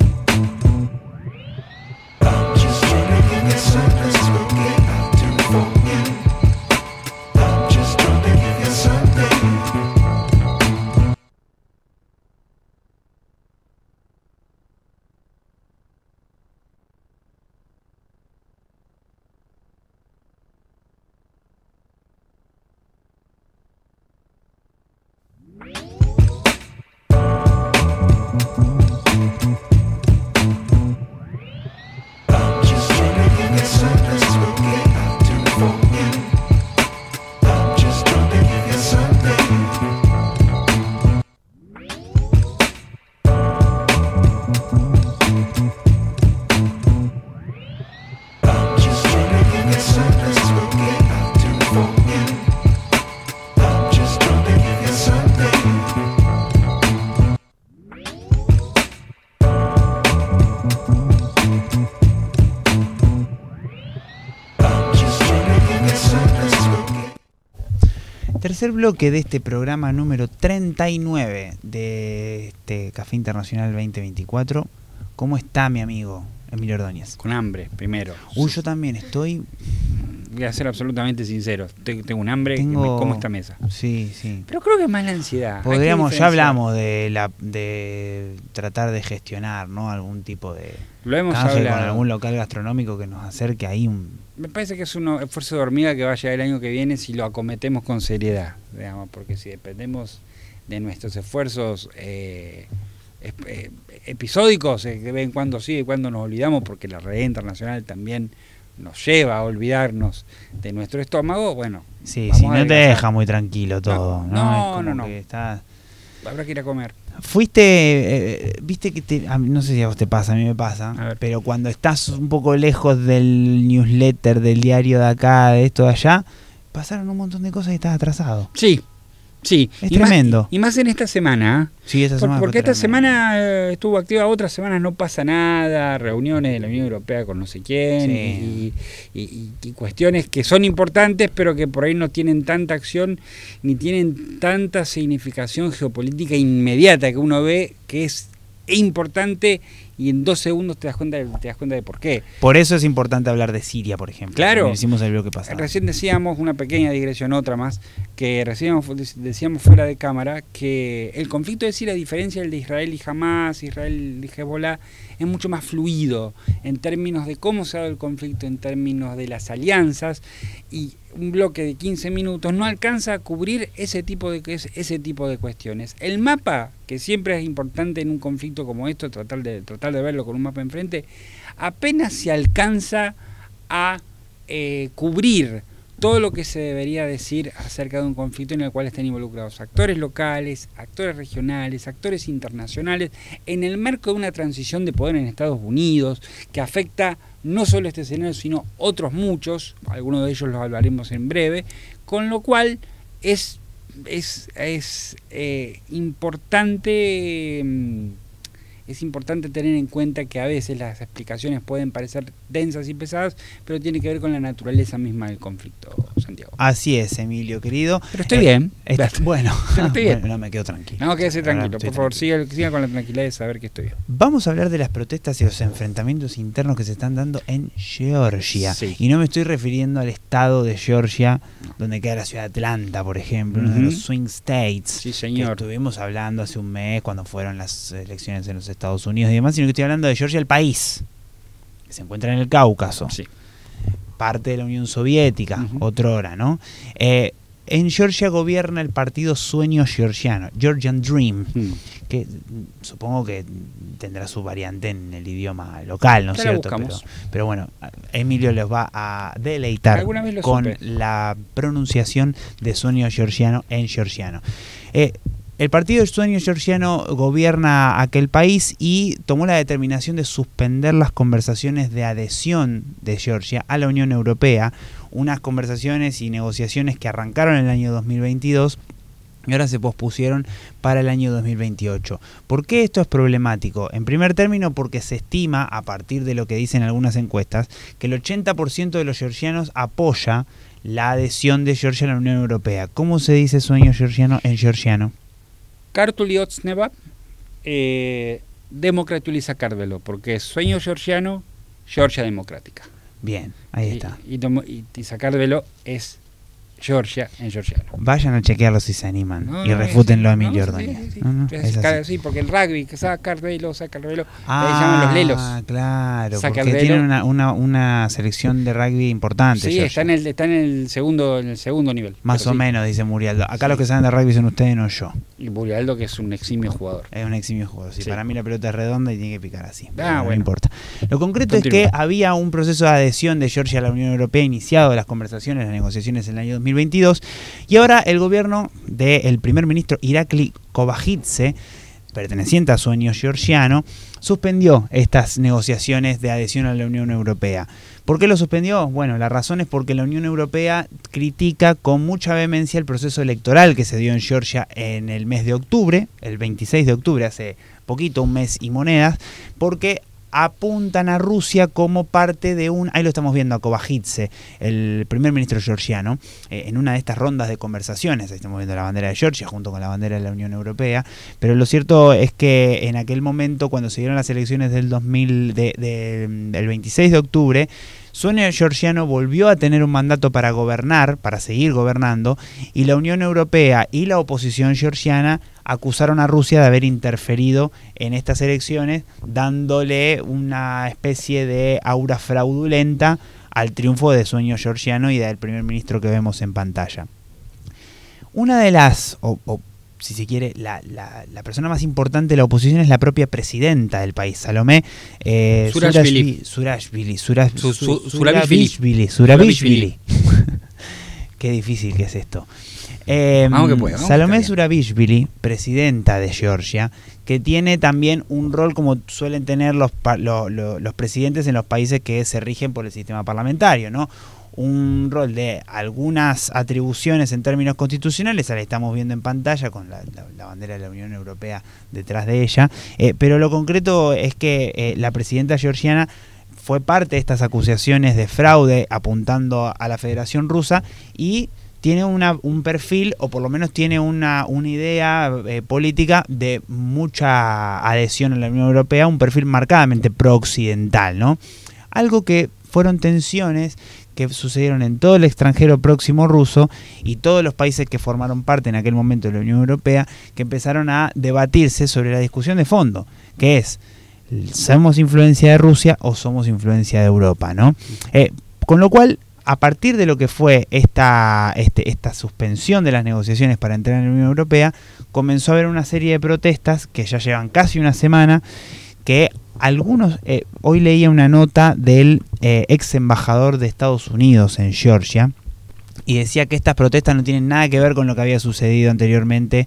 Tercer bloque de este programa número 39 de este Café Internacional 2024. ¿Cómo está mi amigo Emilio Ordóñez? Con hambre, primero. Yo también estoy... Voy a ser absolutamente sincero. Tengo un hambre que me como esta mesa. Sí, sí. Pero creo que es más la ansiedad. Ya hablamos de tratar de gestionar, ¿no? Algún tipo de... Lo hemos hablado. Con algún local gastronómico que nos acerque ahí Me parece que es un esfuerzo de hormiga que va a llegar el año que viene si lo acometemos con seriedad, digamos, porque si dependemos de nuestros esfuerzos episódicos, de vez en cuando sí, de cuando nos olvidamos, porque la red internacional también nos lleva a olvidarnos de nuestro estómago, bueno. Sí, sí, no te deja muy tranquilo todo, ¿no? No. Habrá que ir a comer. Fuiste, viste que no sé si a vos te pasa, a mí me pasa, pero cuando estás un poco lejos del newsletter, del diario de acá, de esto de allá, pasaron un montón de cosas y estás atrasado. Sí. Sí, es tremendo. Y más en esta semana. Sí, esta semana. Porque esta semana estuvo activa, otras semanas no pasa nada, reuniones de la Unión Europea con no sé quién, sí. y cuestiones que son importantes, pero que por ahí no tienen tanta acción ni tienen tanta significación geopolítica inmediata que uno ve que es importante. Y en 2 segundos te das cuenta de por qué. Por eso es importante hablar de Siria, por ejemplo. Claro. Hicimos el bloque pasado. Recién decíamos, una pequeña digresión, otra más, que recién decíamos fuera de cámara, que el conflicto de Siria, a diferencia del de Israel y Hamas, Israel y Hezbollah, es mucho más fluido en términos de cómo se ha dado el conflicto, en términos de las alianzas, y un bloque de 15 minutos no alcanza a cubrir ese tipo de cuestiones. El mapa, que siempre es importante en un conflicto como esto, tratar de verlo con un mapa enfrente, apenas se alcanza a cubrir todo lo que se debería decir acerca de un conflicto en el cual están involucrados actores locales, actores regionales, actores internacionales, en el marco de una transición de poder en Estados Unidos, que afecta no solo este escenario, sino otros muchos, algunos de ellos los hablaremos en breve, con lo cual es importante tener en cuenta que a veces las explicaciones pueden parecer densas y pesadas, pero tiene que ver con la naturaleza misma del conflicto, Santiago. Así es, Emilio, querido. Pero estoy bien. Bueno, pero estoy bien. No me quedo tranquilo. No, quédese tranquilo, por favor, siga con la tranquilidad de saber que estoy bien. Vamos a hablar de las protestas y los enfrentamientos internos que se están dando en Georgia. Sí. Y no me estoy refiriendo al estado de Georgia, donde queda la ciudad de Atlanta, por ejemplo, uno de los swing states. Sí, señor. Que estuvimos hablando hace un mes cuando fueron las elecciones en los Estados Unidos y demás, sino que estoy hablando de Georgia, el país, que se encuentra en el Cáucaso, sí. Parte de la Unión Soviética, otrora, ¿no? En Georgia gobierna el partido Sueño Georgiano, Georgian Dream, que supongo que tendrá su variante en el idioma local, ¿no es cierto? Pero bueno, Emilio les va a deleitar con la pronunciación de Sueño Georgiano en georgiano. El partido Sueño Georgiano gobierna aquel país y tomó la determinación de suspender las conversaciones de adhesión de Georgia a la Unión Europea, unas conversaciones y negociaciones que arrancaron en el año 2022 y ahora se pospusieron para el año 2028. ¿Por qué esto es problemático? En primer término, porque se estima, a partir de lo que dicen algunas encuestas, que el 80% de los georgianos apoya la adhesión de Georgia a la Unión Europea. ¿Cómo se dice Sueño Georgiano en georgiano? Kartuliotzneva, Democratuliza Cardvelo, porque es Sueño Georgiano, Georgia Democrática. Bien, ahí está. Y Sacardvelo es Georgia en georgiano. Vayan a chequearlo si se animan y refútenlo a Emilio Ordóñez. Sí, porque el rugby, que Sacardvelo, le llaman los lelos. Ah, claro, porque tienen una selección de rugby importante. Sí, está en el segundo nivel. Más o menos, dice Murialdo. Acá los que saben de rugby son ustedes, no yo. Y Murialdo, que es un eximio jugador. Es un eximio jugador, sí. Para mí la pelota es redonda y tiene que picar así. No importa. Lo concreto es que había un proceso de adhesión de Georgia a la Unión Europea iniciado, las conversaciones, las negociaciones en el año 2022, y ahora el gobierno del primer ministro Irakli Kobakidze, perteneciente a Sueño Georgiano, suspendió estas negociaciones de adhesión a la Unión Europea. ¿Por qué lo suspendió? Bueno, la razón es porque la Unión Europea critica con mucha vehemencia el proceso electoral que se dio en Georgia en el mes de octubre, el 26 de octubre, hace poquito, un mes y monedas, porque apuntan a Rusia como parte de ahí lo estamos viendo a Kobakidze, el primer ministro georgiano, en una de estas rondas de conversaciones. Ahí estamos viendo la bandera de Georgia junto con la bandera de la Unión Europea, pero lo cierto es que en aquel momento, cuando se dieron las elecciones del 26 de octubre, Sueño Georgiano volvió a tener un mandato para gobernar, para seguir gobernando, y la Unión Europea y la oposición georgiana acusaron a Rusia de haber interferido en estas elecciones, dándole una especie de aura fraudulenta al triunfo de Sueño Georgiano y del primer ministro que vemos en pantalla. Una de las, si se quiere, la persona más importante de la oposición es la propia presidenta del país, Salomé Zurabishvili. Qué difícil que es esto. Salomé Zurabishvili, presidenta de Georgia, que tiene también un rol como suelen tener los presidentes en los países que se rigen por el sistema parlamentario, ¿no? Un rol de algunas atribuciones en términos constitucionales, la estamos viendo en pantalla con la bandera de la Unión Europea detrás de ella, pero lo concreto es que la presidenta georgiana fue parte de estas acusaciones de fraude apuntando a la Federación Rusa y tiene un perfil, o por lo menos tiene una idea política de mucha adhesión a la Unión Europea, un perfil marcadamente pro-occidental, ¿no? Algo que fueron tensiones que sucedieron en todo el extranjero próximo ruso y todos los países que formaron parte en aquel momento de la Unión Europea, que empezaron a debatirse sobre la discusión de fondo, que es, ¿somos influencia de Rusia o somos influencia de Europa, ¿no? Con lo cual, a partir de lo que fue esta suspensión de las negociaciones para entrar en la Unión Europea, comenzó a haber una serie de protestas que ya llevan casi una semana, que algunos, hoy leía una nota del ex embajador de Estados Unidos en Georgia, y decía que estas protestas no tienen nada que ver con lo que había sucedido anteriormente,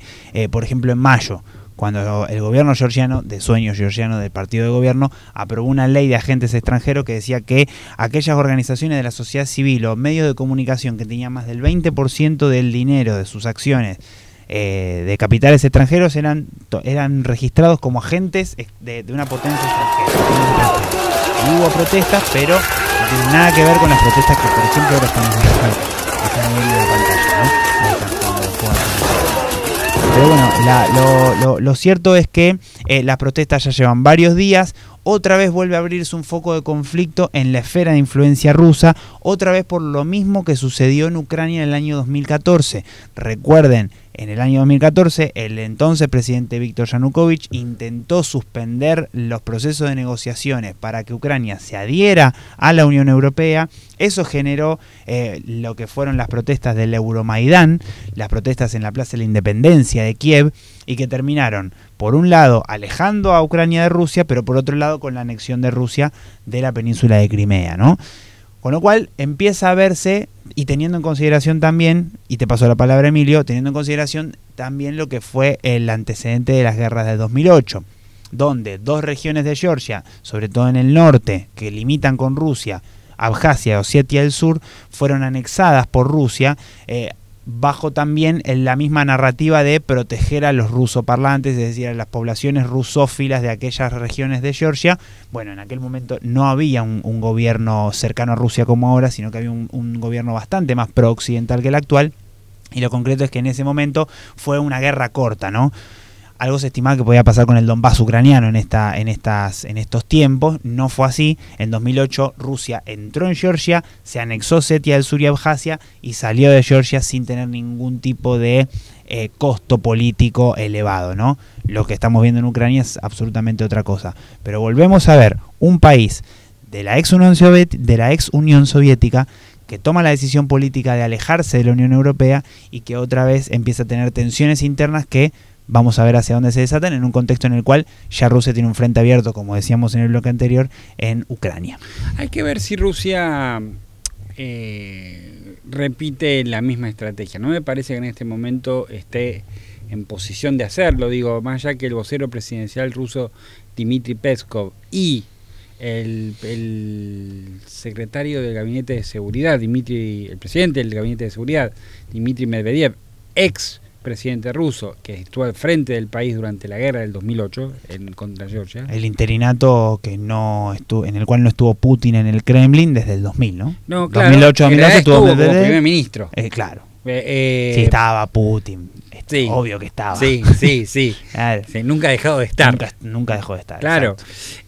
por ejemplo en mayo, cuando el gobierno georgiano, de sueño georgiano del partido de gobierno, aprobó una ley de agentes extranjeros que decía que aquellas organizaciones de la sociedad civil o medios de comunicación que tenían más del 20% del dinero de sus acciones de capitales extranjeros eran registrados como agentes de una potencia extranjera. Y hubo protestas, pero no tienen nada que ver con las protestas que, por ejemplo, ahora están viendo en la pantalla, ¿no? Ahí están jugando el juego. Pero bueno, lo cierto es que las protestas ya llevan varios días. Otra vez vuelve a abrirse un foco de conflicto en la esfera de influencia rusa, otra vez por lo mismo que sucedió en Ucrania en el año 2014. Recuerden, en el año 2014 el entonces presidente Víctor Yanukovych intentó suspender los procesos de negociaciones para que Ucrania se adhiera a la Unión Europea. Eso generó lo que fueron las protestas del Euromaidán, las protestas en la Plaza de la Independencia de Kiev, y que terminaron, por un lado, alejando a Ucrania de Rusia, pero por otro lado con la anexión de Rusia de la península de Crimea, ¿no? Con lo cual empieza a verse, y teniendo en consideración también, y te paso la palabra Emilio, teniendo en consideración también lo que fue el antecedente de las guerras de 2008, donde dos regiones de Georgia, sobre todo en el norte, que limitan con Rusia, Abjasia y Osetia del Sur, fueron anexadas por Rusia, bajo también la misma narrativa de proteger a los rusoparlantes, es decir, a las poblaciones rusófilas de aquellas regiones de Georgia. Bueno, en aquel momento no había un gobierno cercano a Rusia como ahora, sino que había un gobierno bastante más pro-occidental que el actual, y lo concreto es que en ese momento fue una guerra corta, ¿no? Algo se estimaba que podía pasar con el Donbass ucraniano en estos tiempos. No fue así. En 2008 Rusia entró en Georgia, se anexó Osetia del Sur y Abjasia y salió de Georgia sin tener ningún tipo de costo político elevado, ¿no? Lo que estamos viendo en Ucrania es absolutamente otra cosa. Pero volvemos a ver un país de la ex Unión Soviética que toma la decisión política de alejarse de la Unión Europea y que otra vez empieza a tener tensiones internas que vamos a ver hacia dónde se desatan en un contexto en el cual ya Rusia tiene un frente abierto, como decíamos en el bloque anterior, en Ucrania. Hay que ver si Rusia repite la misma estrategia. No me parece que en este momento esté en posición de hacerlo. Digo, más allá que el vocero presidencial ruso Dmitry Peskov y el secretario del Gabinete de Seguridad, el presidente del Gabinete de Seguridad, Dmitry Medvedev, ex presidente ruso, que estuvo al frente del país durante la guerra del 2008 contra Georgia. El interinato que no estuvo, en el cual no estuvo Putin en el Kremlin desde el 2000, ¿no? No, claro. 2008-2011 estuvo como primer ministro. Claro. Sí, estaba Putin. Sí, obvio que estaba. Sí. Claro. Sí, nunca ha dejado de estar. Nunca dejó de estar. Claro.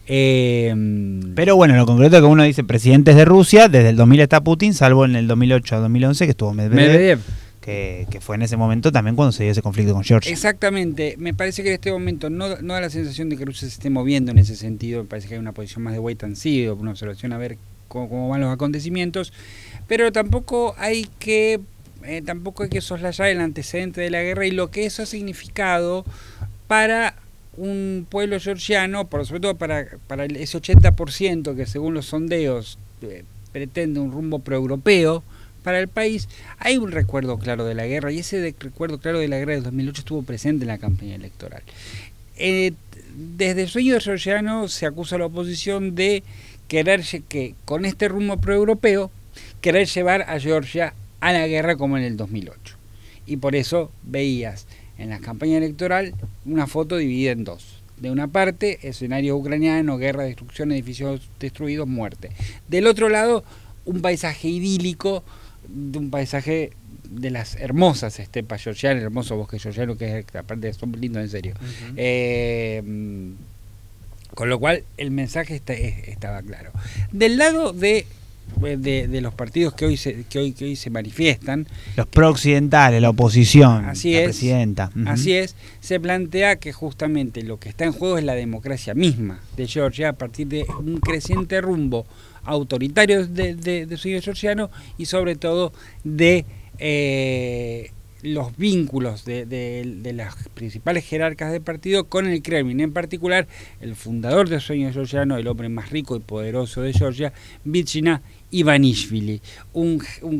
Pero bueno, lo concreto es que uno dice presidentes de Rusia, desde el 2000 está Putin, salvo en el 2008 a 2011 que estuvo Medvedev. Que fue en ese momento también cuando se dio ese conflicto con Georgia. Exactamente, me parece que en este momento no da la sensación de que Rusia se esté moviendo en ese sentido, me parece que hay una posición más de wait and see, una observación a ver cómo van los acontecimientos, pero tampoco hay que tampoco hay que soslayar el antecedente de la guerra y lo que eso ha significado para un pueblo georgiano, sobre todo para ese 80% que según los sondeos pretende un rumbo proeuropeo para el país. Hay un recuerdo claro de la guerra, y ese recuerdo claro de la guerra del 2008 estuvo presente en la campaña electoral. Desde el sueño georgiano se acusa a la oposición de querer que con este rumbo proeuropeo querer llevar a Georgia a la guerra como en el 2008. Y por eso veías en la campaña electoral una foto dividida en dos. De una parte, escenario ucraniano, guerra, destrucción, edificios destruidos, muerte. Del otro lado, un paisaje idílico, un paisaje de las hermosas estepas georgianas, el hermoso bosque georgiano, que es, aparte son lindos en serio. Con lo cual el mensaje estaba claro. Del lado de los partidos que hoy se manifiestan, los prooccidentales, la oposición, así la es, presidenta. Así es, se plantea que justamente lo que está en juego es la democracia misma de Georgia a partir de un creciente rumbo autoritario de sueño georgiano y sobre todo de los vínculos de las principales jerarcas del partido con el Kremlin, en particular el fundador del sueño georgiano, el hombre más rico y poderoso de Georgia, Bidzina Ivanishvili,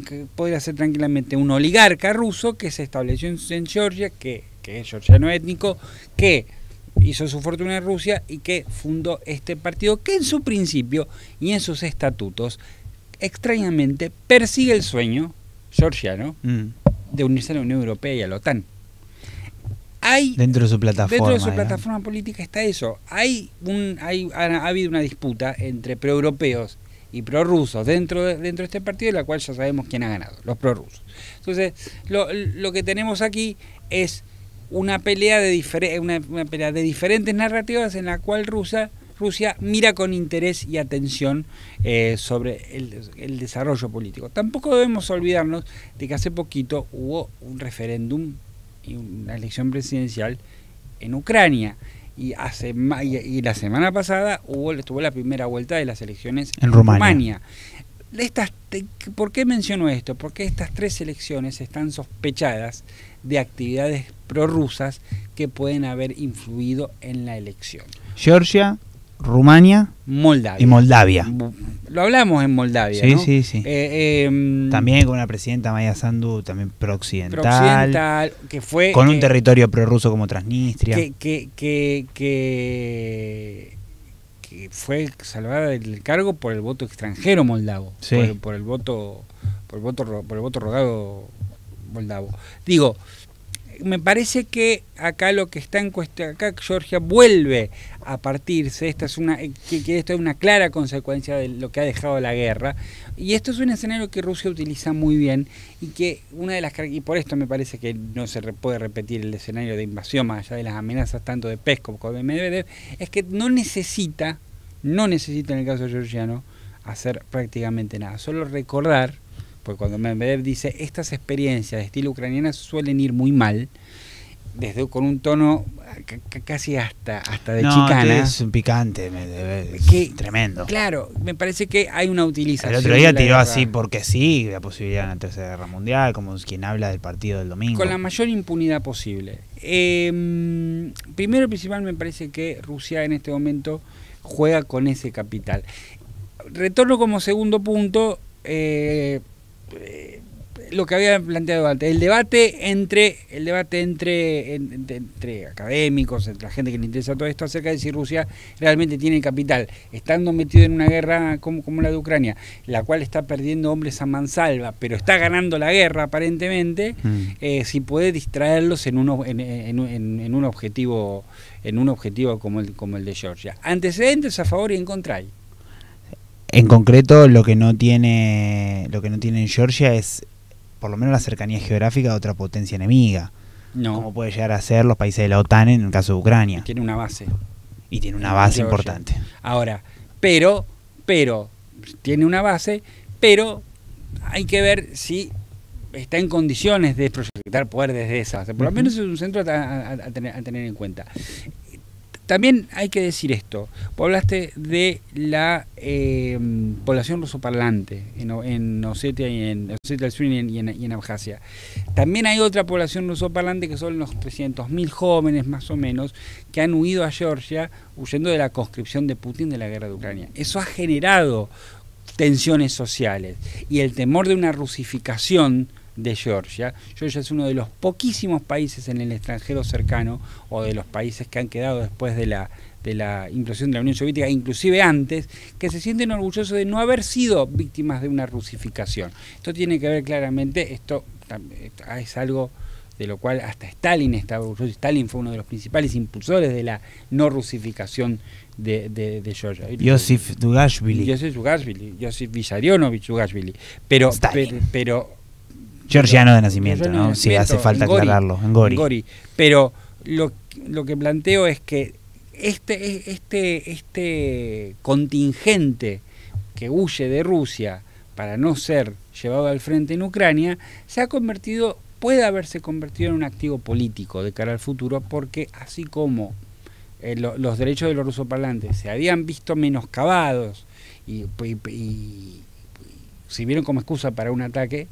que podría ser tranquilamente un oligarca ruso que se estableció en Georgia, que es georgiano étnico, que hizo su fortuna en Rusia y que fundó este partido que en su principio y en sus estatutos extrañamente persigue el sueño georgiano de unirse a la Unión Europea y a la OTAN. Dentro de su plataforma política está eso. Ha habido una disputa entre proeuropeos y prorrusos dentro de este partido, de la cual ya sabemos quién ha ganado, los prorrusos. Entonces, lo que tenemos aquí es una pelea de diferentes narrativas en la cual Rusia mira con interés y atención sobre el desarrollo político. Tampoco debemos olvidarnos de que hace poquito hubo un referéndum y una elección presidencial en Ucrania. Y la semana pasada estuvo la primera vuelta de las elecciones en Rumania. ¿Por qué menciono esto? Porque estas tres elecciones están sospechadas de actividades prorrusas que pueden haber influido en la elección. Georgia, Rumania y Moldavia. Lo hablamos en Moldavia, sí, ¿no? Sí. También con una presidenta, Maya Sandu, también prooccidental, que fue con un territorio prorruso como Transnistria. Que fue salvada del cargo por el voto extranjero moldavo, sí. por el voto rogado moldavo. Digo, me parece que acá lo que está en cuestión, acá Georgia vuelve a partirse, esto es una clara consecuencia de lo que ha dejado la guerra, y esto es un escenario que Rusia utiliza muy bien, y que y por esto me parece que no se puede repetir el escenario de invasión, más allá de las amenazas tanto de Peskov como de Medvedev, es que no necesita en el caso georgiano hacer prácticamente nada, solo recordar. Porque cuando Medvedev dice estas experiencias de estilo ucraniana suelen ir muy mal, con un tono casi hasta de chicana. Es un picante, Medvedev, tremendo. Claro, me parece que hay una utilización. El otro día tiró así porque sí, la posibilidad de una tercera guerra mundial, como quien habla del partido del domingo. Con la mayor impunidad posible. Primero y principal me parece que Rusia en este momento juega con ese capital. Retorno como segundo punto. Lo que había planteado antes, el debate entre académicos, entre la gente que le interesa todo esto, acerca de si Rusia realmente tiene capital, estando metido en una guerra como la de Ucrania, la cual está perdiendo hombres a mansalva, pero está ganando la guerra aparentemente, si puede distraerlos en un objetivo como el de Georgia. Antecedentes a favor y en contra hay. En concreto, lo que no tiene en Georgia es, por lo menos, la cercanía geográfica de otra potencia enemiga. No. Como puede llegar a ser los países de la OTAN en el caso de Ucrania. Tiene una base. Y tiene una base importante. Ahora, pero tiene una base, pero hay que ver si está en condiciones de proyectar poder desde esa. O sea, por lo menos es un centro a tener en cuenta. también hay que decir esto. Vos hablaste de la población rusoparlante en Osetia y en Osetia del Sur y en Abjasia. También hay otra población rusoparlante que son los 300.000 jóvenes más o menos que han huido a Georgia huyendo de la conscripción de Putin de la guerra de Ucrania. Eso ha generado tensiones sociales y el temor de una rusificación de Georgia. Georgia es uno de los poquísimos países en el extranjero cercano, o de los países que han quedado después de la implosión de la Unión Soviética, inclusive antes, que se sienten orgullosos de no haber sido víctimas de una rusificación. Esto tiene que ver claramente, esto es algo de lo cual hasta Stalin estaba orgulloso. Stalin fue uno de los principales impulsores de la no rusificación de Georgia. Joseph Dugashvili. Joseph Vissarionovich Dugashvili. Pero georgiano de nacimiento, ¿no? Sí, hace falta aclararlo, en Gori. Pero lo que planteo es que este contingente que huye de Rusia para no ser llevado al frente en Ucrania, puede haberse convertido en un activo político de cara al futuro, porque así como los derechos de los rusoparlantes se habían visto menoscabados y sirvieron como excusa para un ataque,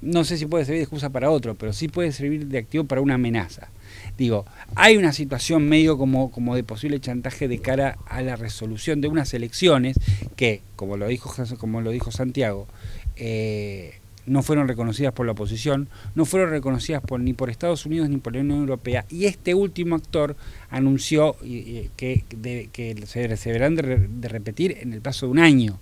no sé si puede servir de excusa para otro, pero sí puede servir de activo para una amenaza. Digo, hay una situación medio como de posible chantaje de cara a la resolución de unas elecciones que, como lo dijo Santiago, no fueron reconocidas por la oposición, no fueron reconocidas ni por Estados Unidos ni por la Unión Europea, y este último actor anunció que se deberán de repetir en el plazo de un año,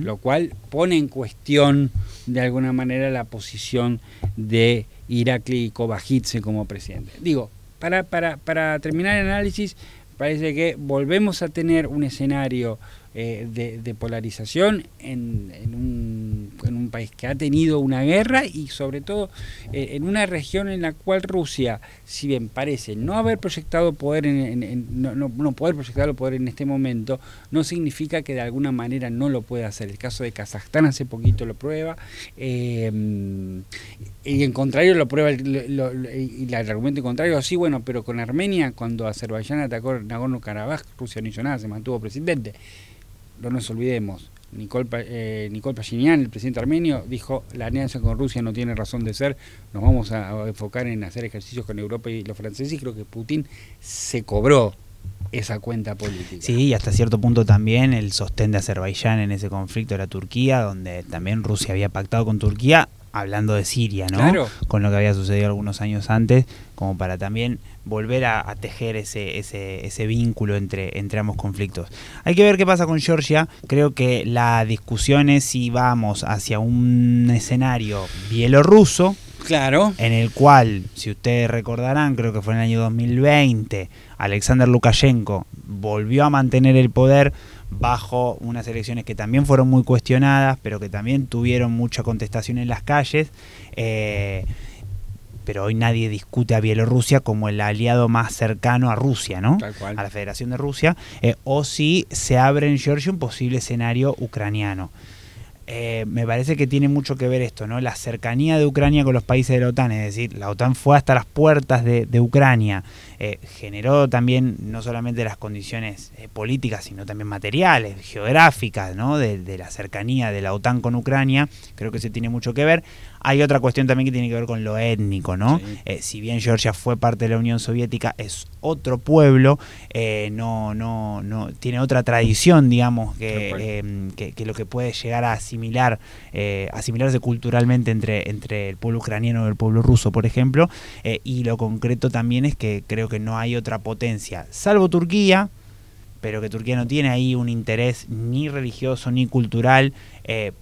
lo cual pone en cuestión de alguna manera la posición de Irakli Kobakidze como presidente. Digo, para terminar el análisis, parece que volvemos a tener un escenario de polarización en un país que ha tenido una guerra, y sobre todo en una región en la cual Rusia, si bien parece no haber proyectado poder no poder proyectar el poder en este momento, no significa que de alguna manera no lo pueda hacer. El caso de Kazajstán hace poquito lo prueba, y en contrario lo prueba y el argumento contrario, sí, bueno, pero con Armenia, cuando Azerbaiyán atacó Nagorno-Karabaj, Rusia no hizo nada, se mantuvo presidente. No nos olvidemos, Nikol Pashinyan, el presidente armenio, dijo: la alianza con Rusia no tiene razón de ser, nos vamos a enfocar en hacer ejercicios con Europa y los franceses, y creo que Putin se cobró esa cuenta política. Sí, y hasta cierto punto también el sostén de Azerbaiyán en ese conflicto era Turquía, donde también Rusia había pactado con Turquía, hablando de Siria, ¿no? Claro. Con lo que había sucedido algunos años antes, como para también volver a tejer ese vínculo entre ambos conflictos. Hay que ver qué pasa con Georgia. Creo que la discusión es si vamos hacia un escenario bielorruso, claro, en el cual, si ustedes recordarán, creo que fue en el año 2020, Alexander Lukashenko volvió a mantener el poder bajo unas elecciones que también fueron muy cuestionadas, pero que también tuvieron mucha contestación en las calles, pero hoy nadie discute a Bielorrusia como el aliado más cercano a Rusia, ¿no? Tal cual. A la Federación de Rusia, o si se abre en Georgia un posible escenario ucraniano. Me parece que tiene mucho que ver esto, ¿no? La cercanía de Ucrania con los países de la OTAN, es decir, la OTAN fue hasta las puertas de Ucrania, generó también no solamente las condiciones políticas, sino también materiales, geográficas, ¿no? De la cercanía de la OTAN con Ucrania. Creo que se tiene mucho que ver. Hay otra cuestión también que tiene que ver con lo étnico, ¿no? Sí. Si bien Georgia fue parte de la Unión Soviética, es otro pueblo, no tiene otra tradición, digamos, que lo que puede llegar a asimilarse culturalmente entre el pueblo ucraniano y el pueblo ruso, por ejemplo, y lo concreto también es que creo que no hay otra potencia, salvo Turquía, pero que Turquía no tiene ahí un interés ni religioso ni cultural,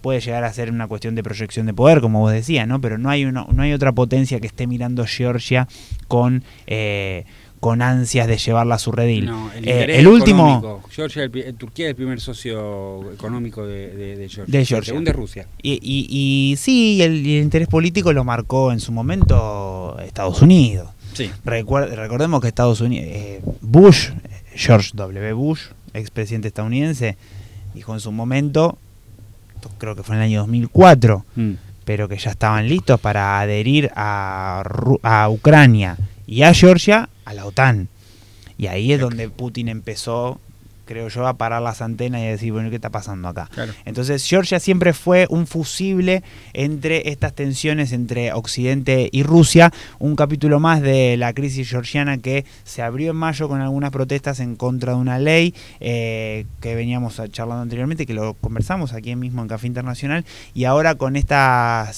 puede llegar a ser una cuestión de proyección de poder, como vos decías, ¿no? Pero no hay otra potencia que esté mirando Georgia con ansias de llevarla a su redil. No, el último, Turquía es el primer socio económico de Georgia. De Georgia. El segundo es Rusia. Y sí, el interés político lo marcó en su momento Estados Unidos. Sí. Recordemos que Estados Unidos, George W. Bush, expresidente estadounidense, dijo en su momento, creo que fue en el año 2004, pero que ya estaban listos para adherir a Ucrania y a Georgia a la OTAN. Y ahí es donde Putin empezó, creo yo, a parar las antenas y a decir, bueno, ¿qué está pasando acá? Claro. Entonces Georgia siempre fue un fusible entre estas tensiones entre Occidente y Rusia, un capítulo más de la crisis georgiana que se abrió en mayo con algunas protestas en contra de una ley que veníamos charlando anteriormente, que lo conversamos aquí mismo en Café Internacional, y ahora con esta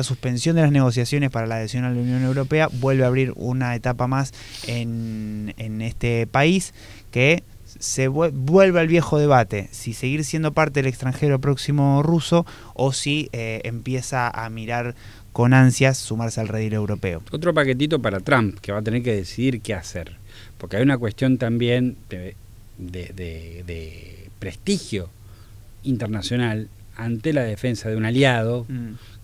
suspensión de las negociaciones para la adhesión a la Unión Europea, vuelve a abrir una etapa más en este país que se vuelve al viejo debate, si seguir siendo parte del extranjero próximo ruso o si empieza a mirar con ansias sumarse al redil europeo. Otro paquetito para Trump, que va a tener que decidir qué hacer, porque hay una cuestión también de prestigio internacional ante la defensa de un aliado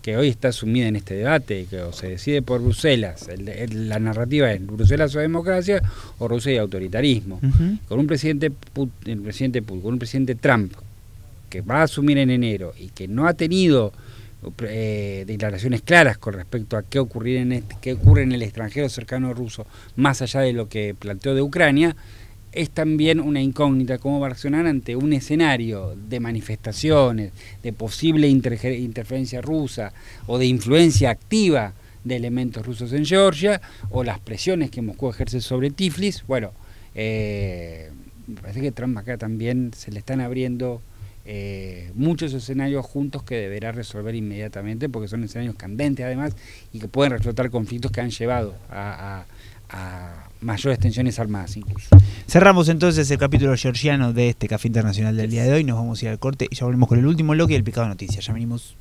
que hoy está sumida en este debate, que o se decide por Bruselas, la narrativa es Bruselas o democracia, o Rusia y autoritarismo. Con un presidente con un presidente Trump que va a asumir en enero y que no ha tenido declaraciones claras con respecto a qué ocurre en el extranjero cercano ruso, más allá de lo que planteó de Ucrania, es también una incógnita cómo va a reaccionar ante un escenario de manifestaciones, de posible interferencia rusa o de influencia activa de elementos rusos en Georgia, o las presiones que Moscú ejerce sobre Tiflis. Bueno, me parece que Trump acá también se le están abriendo muchos escenarios juntos que deberá resolver inmediatamente, porque son escenarios candentes además y que pueden reflotar conflictos que han llevado a mayores tensiones armadas incluso. Cerramos entonces el capítulo georgiano de este Café Internacional del día de hoy. Nos vamos a ir al corte y ya volvemos con el último bloque y el picado de noticias. Ya venimos.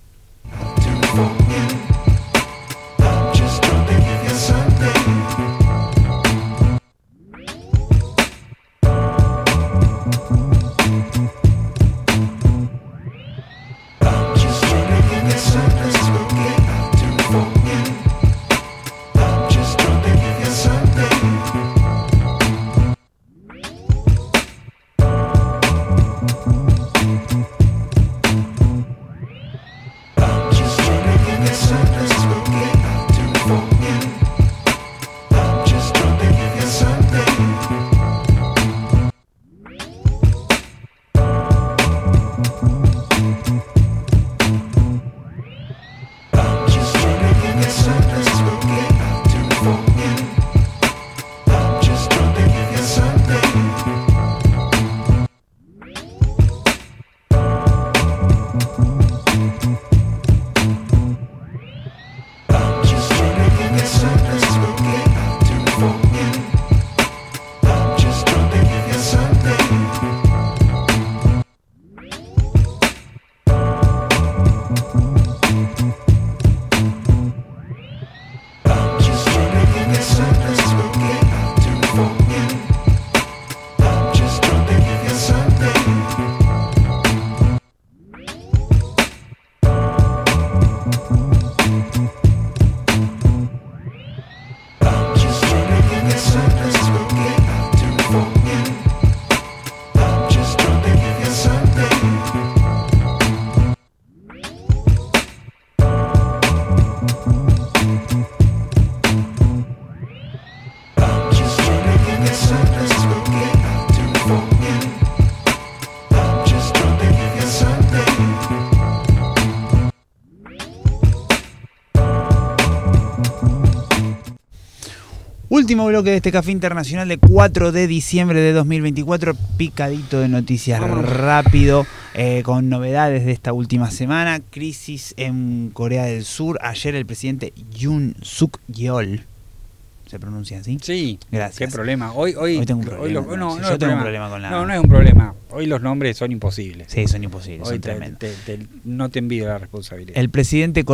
Último bloque de este Café Internacional de 4 de diciembre de 2024, picadito de noticias rápido, con novedades de esta última semana. Crisis en Corea del Sur. Ayer el presidente Yoon Suk Yeol, ¿se pronuncia así? Sí. Gracias. ¿Qué problema? Hoy tengo un problema. Yo tengo un problema con la... No es un problema. Hoy los nombres son imposibles. Sí, son imposibles, hoy son tremendos. No te envidio la responsabilidad. El presidente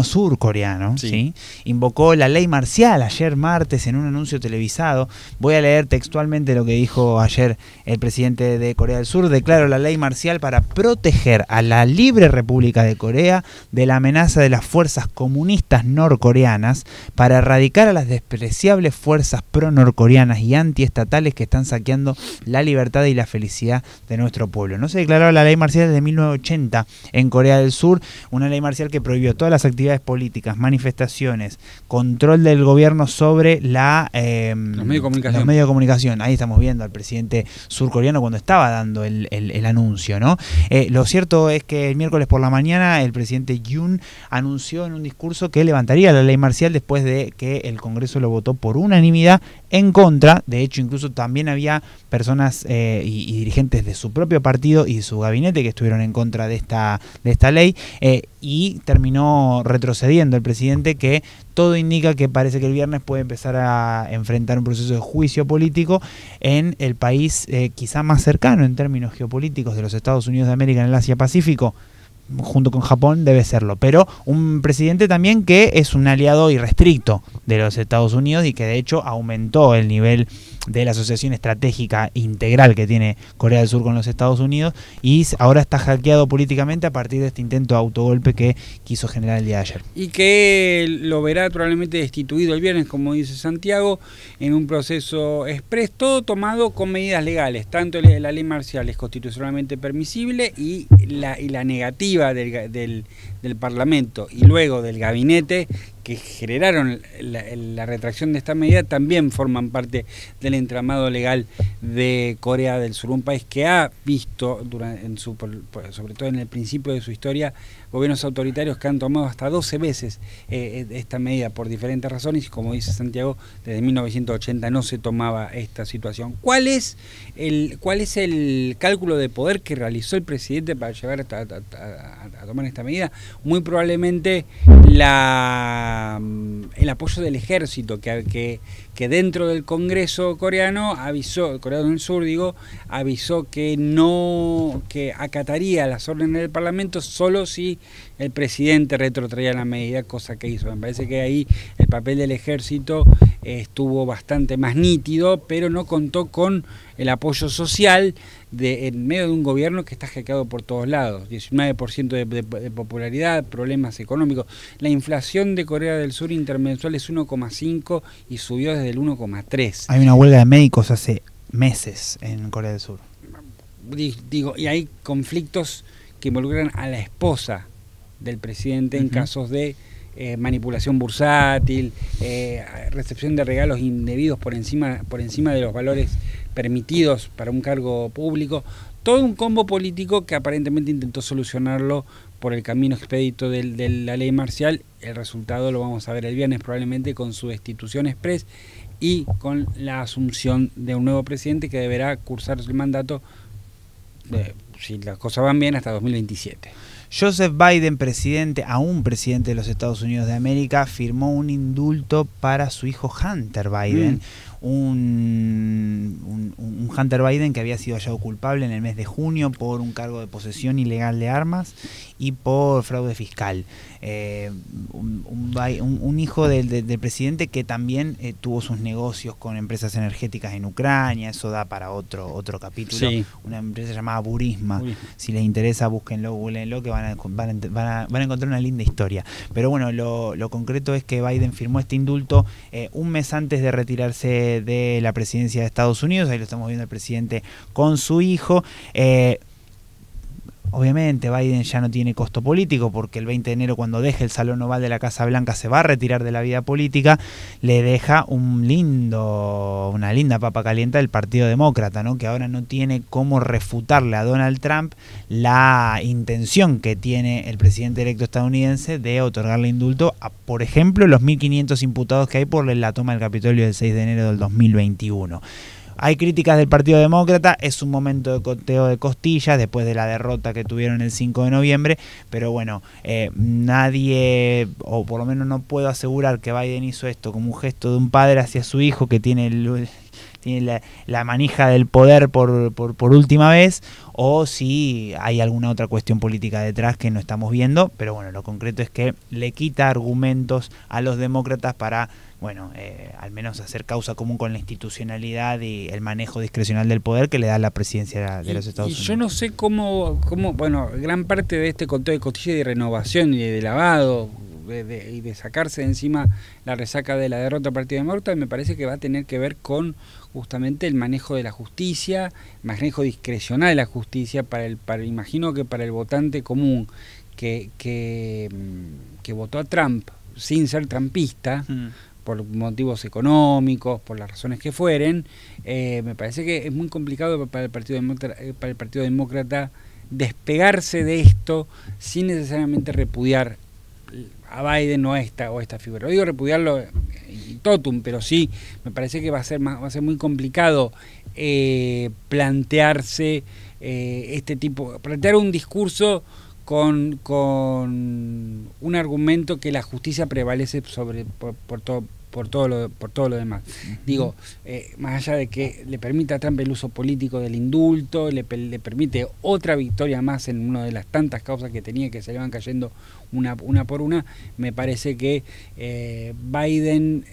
surcoreano, ¿sí? Invocó la ley marcial ayer martes en un anuncio televisado. Voy a leer textualmente lo que dijo ayer el presidente de Corea del Sur. Declaró la ley marcial para proteger a la libre República de Corea de la amenaza de las fuerzas comunistas norcoreanas, para erradicar a las despreciables insaciables fuerzas pro-norcoreanas y antiestatales que están saqueando la libertad y la felicidad de nuestro pueblo. No se declaró la ley marcial desde 1980 en Corea del Sur, una ley marcial que prohibió todas las actividades políticas, manifestaciones, control del gobierno sobre los medios de comunicación. Ahí estamos viendo al presidente surcoreano cuando estaba dando el anuncio, ¿no? Lo cierto es que el miércoles por la mañana el presidente Yoon anunció en un discurso que levantaría la ley marcial después de que el Congreso lo votó por unanimidad en contra. De hecho, incluso también había personas y dirigentes de su propio partido y de su gabinete que estuvieron en contra de esta ley, y terminó retrocediendo el presidente, que todo indica que parece que el viernes puede empezar a enfrentar un proceso de juicio político en el país quizá más cercano en términos geopolíticos de los Estados Unidos de América en el Asia-Pacífico. Junto con Japón debe serlo, pero un presidente también que es un aliado irrestricto de los Estados Unidos y que de hecho aumentó el nivel de la asociación estratégica integral que tiene Corea del Sur con los Estados Unidos, y ahora está hackeado políticamente a partir de este intento de autogolpe que quiso generar el día de ayer. Y que lo verá probablemente destituido el viernes, como dice Santiago, en un proceso express, todo tomado con medidas legales. Tanto la ley marcial es constitucionalmente permisible y la negativa del Parlamento y luego del gabinete que generaron la retracción de esta medida también forman parte del entramado legal de Corea del Sur, un país que ha visto, sobre todo en el principio de su historia, gobiernos autoritarios que han tomado hasta 12 veces esta medida por diferentes razones, y como dice Santiago, desde 1980 no se tomaba esta situación. ¿Cuál es el cálculo de poder que realizó el presidente para llevar a tomar esta medida? Muy probablemente el apoyo del ejército que dentro del Congreso coreano avisó, Corea del Sur avisó que acataría las órdenes del Parlamento solo si el presidente retrotraía la medida, cosa que hizo. Me parece que ahí el papel del ejército estuvo bastante más nítido, pero no contó con el apoyo social en medio de un gobierno que está hackeado por todos lados. 19% de popularidad, problemas económicos. La inflación de Corea del Sur intermensual es 1,5 y subió desde el 1,3. Hay una huelga de médicos hace meses en Corea del Sur. Y hay conflictos que involucran a la esposa del presidente en casos de manipulación bursátil, recepción de regalos indebidos por encima de los valores permitidos para un cargo público. Todo un combo político que aparentemente intentó solucionarlo por el camino expedito de la ley marcial. El resultado lo vamos a ver el viernes, probablemente con su destitución express y con la asunción de un nuevo presidente que deberá cursar el mandato, si las cosas van bien, hasta 2027. Joseph Biden, aún presidente de los Estados Unidos de América, firmó un indulto para su hijo Hunter Biden, un Hunter Biden que había sido hallado culpable en el mes de junio por un cargo de posesión ilegal de armas y por fraude fiscal. Un hijo del presidente que también tuvo sus negocios con empresas energéticas en Ucrania. Eso da para otro capítulo. Sí. Una empresa llamada Burisma. Si les interesa, búsquenlo, googleenlo, que van a encontrar una linda historia. Pero bueno, lo concreto es que Biden firmó este indulto un mes antes de retirarse de la presidencia de Estados Unidos. Ahí lo estamos viendo al presidente con su hijo. Obviamente Biden ya no tiene costo político porque el 20 de enero, cuando deje el Salón Oval de la Casa Blanca, se va a retirar de la vida política. Le deja una linda papa caliente del Partido Demócrata, ¿no? Que ahora no tiene cómo refutarle a Donald Trump la intención que tiene el presidente electo estadounidense de otorgarle indulto a, por ejemplo, los 1.500 imputados que hay por la toma del Capitolio del 6 de enero del 2021. Hay críticas del Partido Demócrata, es un momento de conteo de costillas después de la derrota que tuvieron el 5 de noviembre, pero bueno, nadie, o por lo menos no puedo asegurar que Biden hizo esto como un gesto de un padre hacia su hijo que tiene la manija del poder por última vez, o si hay alguna otra cuestión política detrás que no estamos viendo. Pero bueno, lo concreto es que le quita argumentos a los demócratas para, bueno, al menos hacer causa común con la institucionalidad y el manejo discrecional del poder que le da la presidencia de los Estados Unidos. Yo no sé cómo, bueno, gran parte de este conteo de costillas y de renovación y de lavado y de sacarse de encima la resaca de la derrota del Partido Demócrata, me parece que va a tener que ver con justamente el manejo de la justicia, el manejo discrecional de la justicia imagino que para el votante común que votó a Trump sin ser trumpista, por motivos económicos, por las razones que fueren, me parece que es muy complicado para el Partido Demócrata despegarse de esto sin necesariamente repudiar a Biden o esta figura. No digo repudiarlo in totum, pero sí me parece que va a ser muy complicado plantear un discurso con un argumento que la justicia prevalece por todo lo demás. Digo, más allá de que le permita a Trump el uso político del indulto, le permite otra victoria más en una de las tantas causas que tenía, que se le van cayendo una por una, me parece que Biden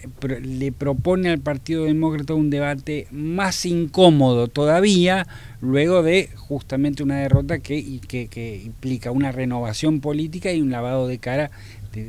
le propone al Partido Demócrata un debate más incómodo todavía, luego de justamente una derrota que implica una renovación política y un lavado de cara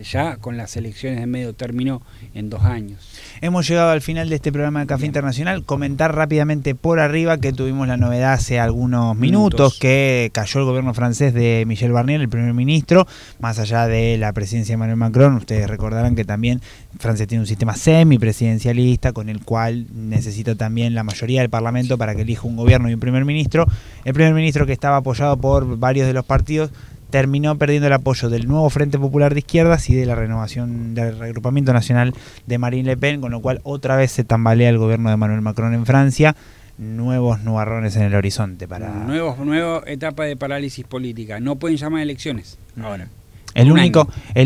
ya con las elecciones de medio término en 2 años. Hemos llegado al final de este programa de Café Internacional. Comentar rápidamente por arriba que tuvimos la novedad hace algunos minutos que cayó el gobierno francés de Michel Barnier, el primer ministro, más allá de la presidencia de Emmanuel Macron. Ustedes recordarán que también Francia tiene un sistema semipresidencialista con el cual necesita también la mayoría del Parlamento para que elija un gobierno y un primer ministro. El primer ministro, que estaba apoyado por varios de los partidos, terminó perdiendo el apoyo del nuevo Frente Popular de Izquierdas y de la renovación del Reagrupamiento Nacional de Marine Le Pen, con lo cual otra vez se tambalea el gobierno de Emmanuel Macron en Francia. Nuevos nubarrones en el horizonte para... Nueva etapa de parálisis política. No pueden llamar elecciones ahora. El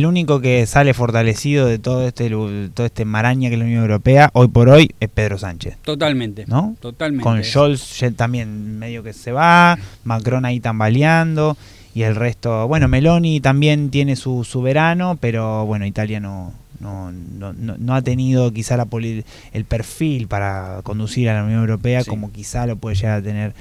único que sale fortalecido de todo este maraña que es la Unión Europea, hoy por hoy, es Pedro Sánchez. Totalmente. ¿No? Totalmente. Con Scholz también medio que se va, Macron ahí tambaleando. Y el resto, bueno, Meloni también tiene su verano, pero bueno, Italia no ha tenido quizá el perfil para conducir a la Unión Europea, como quizá lo puede llegar a tener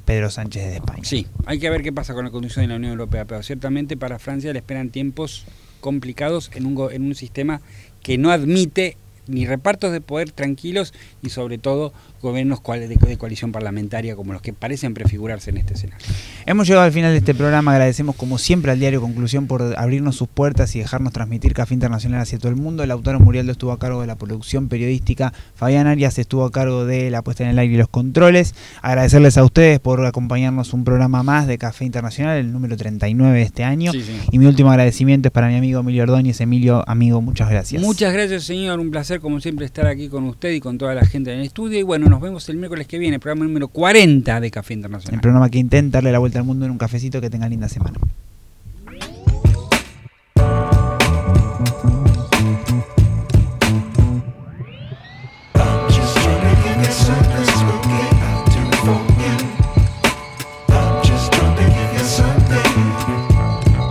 Pedro Sánchez de España. Sí, hay que ver qué pasa con la conducción de la Unión Europea, pero ciertamente para Francia le esperan tiempos complicados en un sistema que no admite ni repartos de poder tranquilos y sobre todo gobiernos de coalición parlamentaria como los que parecen prefigurarse en este escenario. Hemos llegado al final de este programa. Agradecemos como siempre al diario Conclusión por abrirnos sus puertas y dejarnos transmitir Café Internacional hacia todo el mundo. Lautaro Murialdo estuvo a cargo de la producción periodística, Fabián Arias estuvo a cargo de la puesta en el aire y los controles. Agradecerles a ustedes por acompañarnos un programa más de Café Internacional, el número 39 de este año. Y mi último agradecimiento es para mi amigo Emilio Ordóñez. Emilio, amigo, muchas gracias. Muchas gracias, señor, un placer como siempre estar aquí con usted y con toda la gente en el estudio, y bueno, nos vemos el miércoles que viene, programa número 40 de Café Internacional. El programa que intenta darle la vuelta al mundo en un cafecito. Que tengan linda semana.